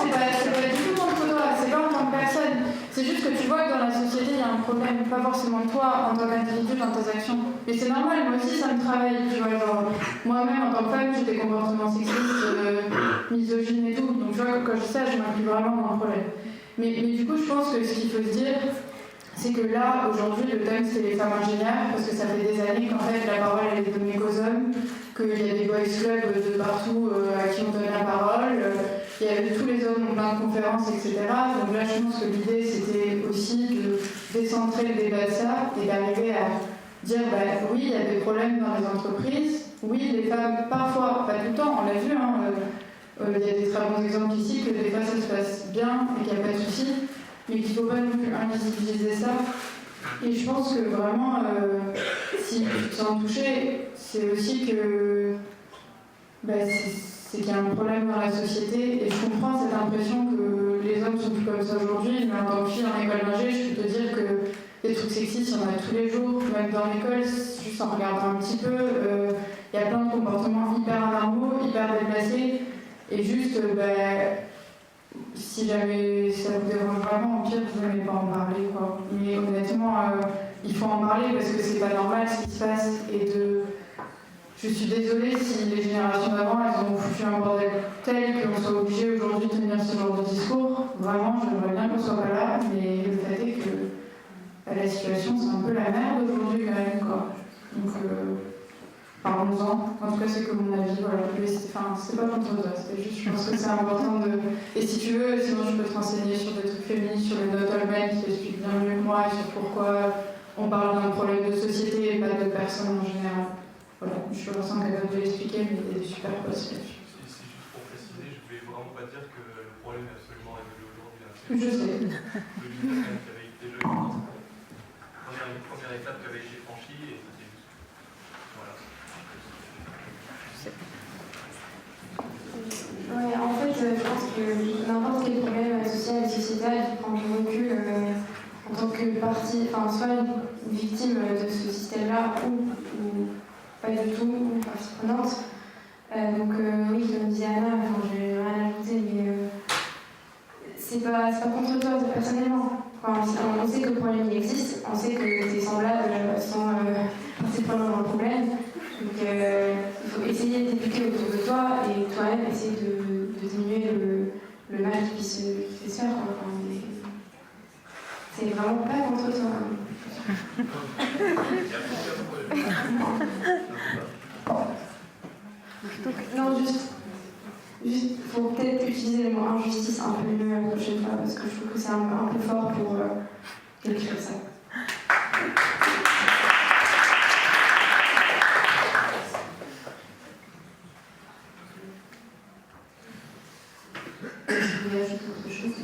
c'est pas du tout contre toi, c'est pas en tant que personne. C'est juste que tu vois que dans la société, il y a un problème, pas forcément toi en tant qu'individu dans tes actions. Mais c'est normal, moi aussi ça me travaille, tu vois, genre, moi-même en tant que femme, j'ai des comportements sexistes, misogynes et tout. Donc tu vois, quand je dis ça, je m'inclus vraiment dans le problème. Mais du coup, je pense que ce qu'il faut se dire, c'est que là, aujourd'hui, le thème, c'est les femmes ingénieures, parce que ça fait des années qu'en fait, la parole, elle est donnée qu'aux hommes, qu'il y a des boys clubs de partout à qui on donne la parole, tous les hommes ont plein de conférences, etc. Donc là, je pense que l'idée, c'était aussi de décentrer le débat de ça et d'arriver à dire, oui, il y a des problèmes dans les entreprises, oui, les femmes, parfois, pas tout le temps, on l'a vu, il y a des très bons exemples ici, que des fois, ça se passe bien et qu'il n'y a pas de souci, mais qu'il ne faut pas non plus invisibiliser ça. Et je pense que vraiment, si tu te sens touché, c'est aussi que c'est qu'il y a un problème dans la société. Et je comprends cette impression que les hommes sont plus comme ça aujourd'hui, mais en tant que fille en école d'ingé, je peux te dire que des trucs sexistes, il y en a tous les jours, même dans l'école, juste en regardant un petit peu, il y a plein de comportements hyper anormaux, hyper déplacés, et juste, si jamais ça vous dérange vraiment, au pire, vous n'allez pas en parler, quoi. Mais honnêtement, il faut en parler parce que c'est pas normal ce qui se passe. Je suis désolée si les générations d'avant, elles ont foutu un bordel tel qu'on soit obligé aujourd'hui de tenir ce genre de discours. Vraiment, j'aimerais bien qu'on soit pas là, mais le fait est que la situation, c'est un peu la merde aujourd'hui quand même, quoi. Donc, parlons-en. En tout cas, c'est comme mon avis. Voilà. C'est pas contre toi, c'était juste, je pense que c'est important de. Et si tu veux, sinon je peux te renseigner sur des trucs féministes, sur le Not All Men qui explique bien mieux que moi, sur pourquoi on parle d'un problème de société et pas de personnes en général. Voilà, je suis ressentie capable de l'expliquer, mais il y a des super posts là-dessus. C'est juste pour préciser, je voulais vraiment pas dire que le problème est absolument résolu aujourd'hui. Je sais. Le livre qui avait été déjà une première étape qui avait été franchie et c'était juste. Voilà. Ouais, en fait, je pense que n'importe quel problème social et sociétal qui prend du recul en tant que partie, enfin, soit une victime de ce système-là ou pas du tout, ou partie prenante. Donc, oui, comme disait Anna, j'ai rien ajouté, mais c'est pas contre toi personnellement. Enfin, on sait que le problème il existe, on sait que tes semblables sont principalement dans le problème. Donc il faut essayer d'éduquer autour de toi et toi-même essayer de diminuer le mal qui se faire. Enfin, c'est vraiment pas contre toi. Non, juste faut peut-être utiliser le mot injustice un peu mieux la prochaine fois parce que je trouve que c'est un peu fort pour écrire ça. Vous voulez ajouter autre chose?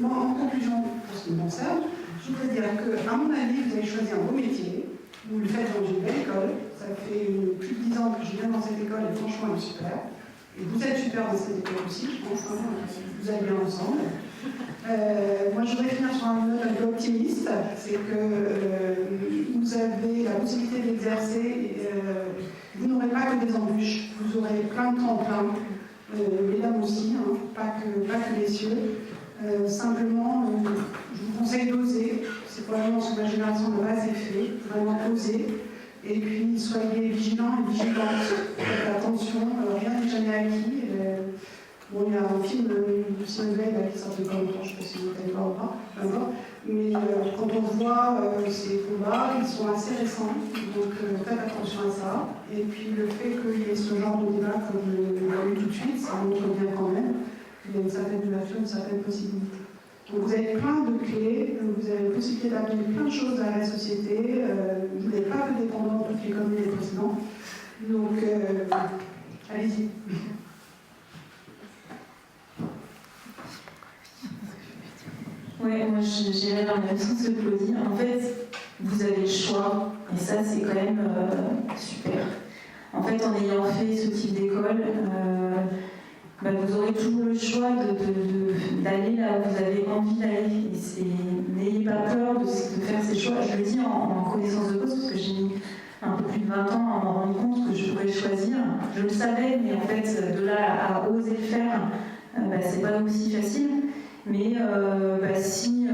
Moi, en conclusion, pour ce qui me concerne, je voudrais dire qu'à mon avis, vous avez choisi un beau métier, vous le faites dans une belle école, ça fait plus de 10 ans que je viens dans cette école et franchement, elle est super. Et vous êtes super dans cette école aussi, je pense, hein, vous allez bien ensemble. Moi, je voudrais finir sur un note un peu optimiste, c'est que vous avez la possibilité d'exercer, vous n'aurez pas que des embûches, vous aurez plein de tremplins, mesdames aussi, hein, pas que les cieux. Simplement, je vous conseille d'oser, c'est probablement ce que ma génération n'a pas assez fait, vraiment oser. Et puis, soyez vigilants et vigilantes, faites attention, rien n'est jamais acquis. Bon, il y a un film de Simone Veil qui sort de temps en temps, je ne sais pas si vous l'avez pas ou pas, mais quand on voit ces combats, ils sont assez récents, donc faites attention à ça. Et puis le fait qu'il y ait ce genre de débat comme on l'a eu tout de suite, ça montre bien quand même qu'il y a une certaine ouverture, une certaine possibilité. Donc vous avez plein de clés, vous avez la possibilité d'amener plein de choses à la société, vous n'êtes pas que dépendant de toutes les communes et les présidents. Donc allez-y. Ouais, moi j'irais dans le même sens que Claudie. En fait, vous avez le choix, et ça c'est quand même super. En fait, en ayant fait ce type d'école, vous aurez toujours le choix d'aller là où vous avez envie d'aller. N'ayez pas peur de faire ces choix. Je le dis en connaissance de cause, parce que j'ai mis un peu plus de 20 ans à m'en rendre compte que je pourrais choisir. Je le savais, mais en fait, de là à oser le faire, c'est pas aussi facile. Mais si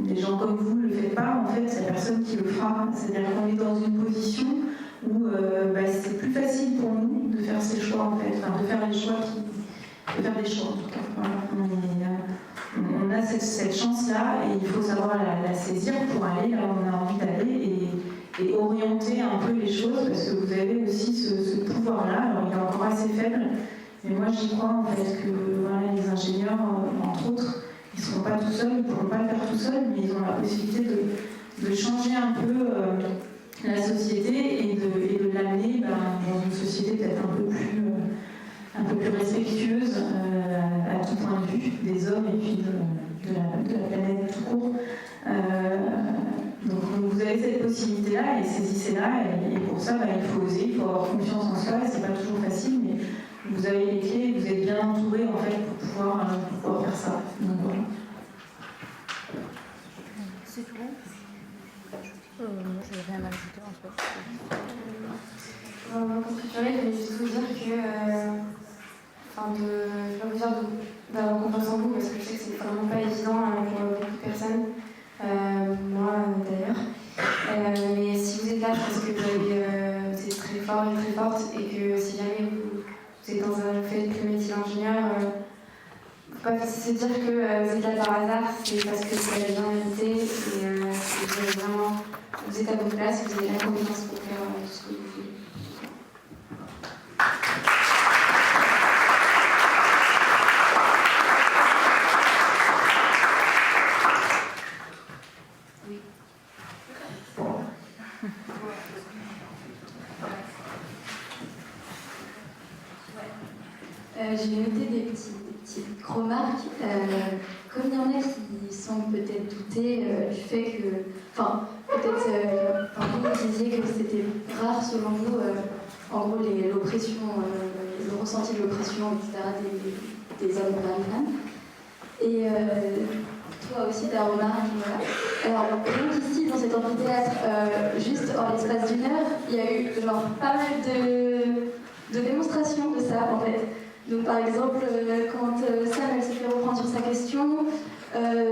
les gens comme vous ne le faites pas, en fait, c'est personne qui le fera. C'est-à-dire qu'on est dans une position où c'est plus facile pour nous de faire ces choix, en fait, enfin, de faire des choix en tout cas. Voilà. On a cette chance-là et il faut savoir la saisir pour aller là où on a envie d'aller et orienter un peu les choses parce que vous avez aussi ce pouvoir-là. Alors il est encore assez faible. Mais moi, j'y crois en fait que voilà, les ingénieurs, entre autres, ils ne seront pas tout seuls, ils ne pourront pas le faire tout seuls, mais ils ont la possibilité de changer un peu la société et de l'amener dans une société peut-être un peu plus respectueuse à tout point de vue des hommes et puis de la planète tout court. Donc vous avez cette possibilité-là et saisissez-la et pour ça, il faut oser, il faut avoir confiance en soi, c'est pas toujours facile, mais vous avez les clés, vous êtes bien entouré en fait pour pouvoir faire ça. Donc, voilà. C'est tout bon. Moi, je n'ai rien à ajouter en fait. Pour clôturer, je voulais juste vous dire que, je vais vous dire d'avoir confiance en vous parce que je sais que c'est vraiment pas évident pour beaucoup de personnes, moi d'ailleurs. Mais si vous êtes là, je pense que vous êtes très fort et très forte et que si jamais vous êtes vous faites le métier d'ingénieur, faut pas se dire que vous êtes là par hasard, c'est parce que vous avez bien mérité et vous êtes vraiment, vous êtes à votre place, vous avez la compétence pour faire tout ce que vous voulez. J'ai noté des petites remarques. Comme il y en a qui semblent peut-être douter du fait que. Enfin, peut-être. Vous disiez que c'était rare selon vous, en gros, l'oppression, le ressenti de l'oppression, etc., des hommes vers les femmes. Et toi aussi, ta remarque. Voilà. Alors, rien qu'ici, dans cet amphithéâtre, juste en l'espace d'une heure, il y a eu genre pas mal de démonstrations de ça, en fait. Donc par exemple, quand Sam elle s'est fait reprendre sur sa question,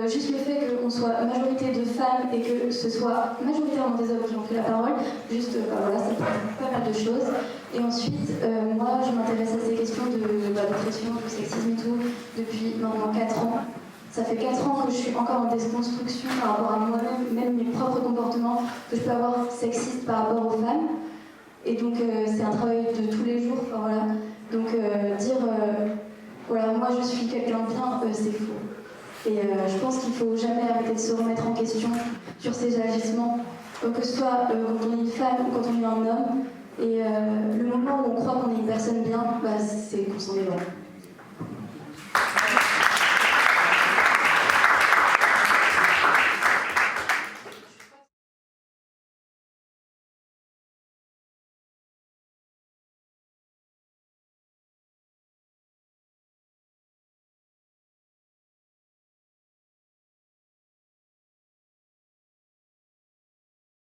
juste le fait qu'on soit majorité de femmes et que ce soit majoritairement des hommes qui ont pris la parole, juste voilà, ça fait pas mal de choses. Et ensuite, moi je m'intéresse à ces questions d'oppression, de sexisme et tout, depuis maintenant 4 ans. Ça fait 4 ans que je suis encore en déconstruction par rapport à moi-même, même mes propres comportements que je peux avoir sexistes par rapport aux femmes. Et donc c'est un travail de tous les jours, enfin, voilà. Donc dire voilà, moi je suis quelqu'un de bien, c'est faux. Et je pense qu'il ne faut jamais arrêter de se remettre en question sur ces agissements, que ce soit quand on est une femme ou quand on est un homme. Et le moment où on croit qu'on est une personne bien, bah, c'est qu'on s'en éloigne.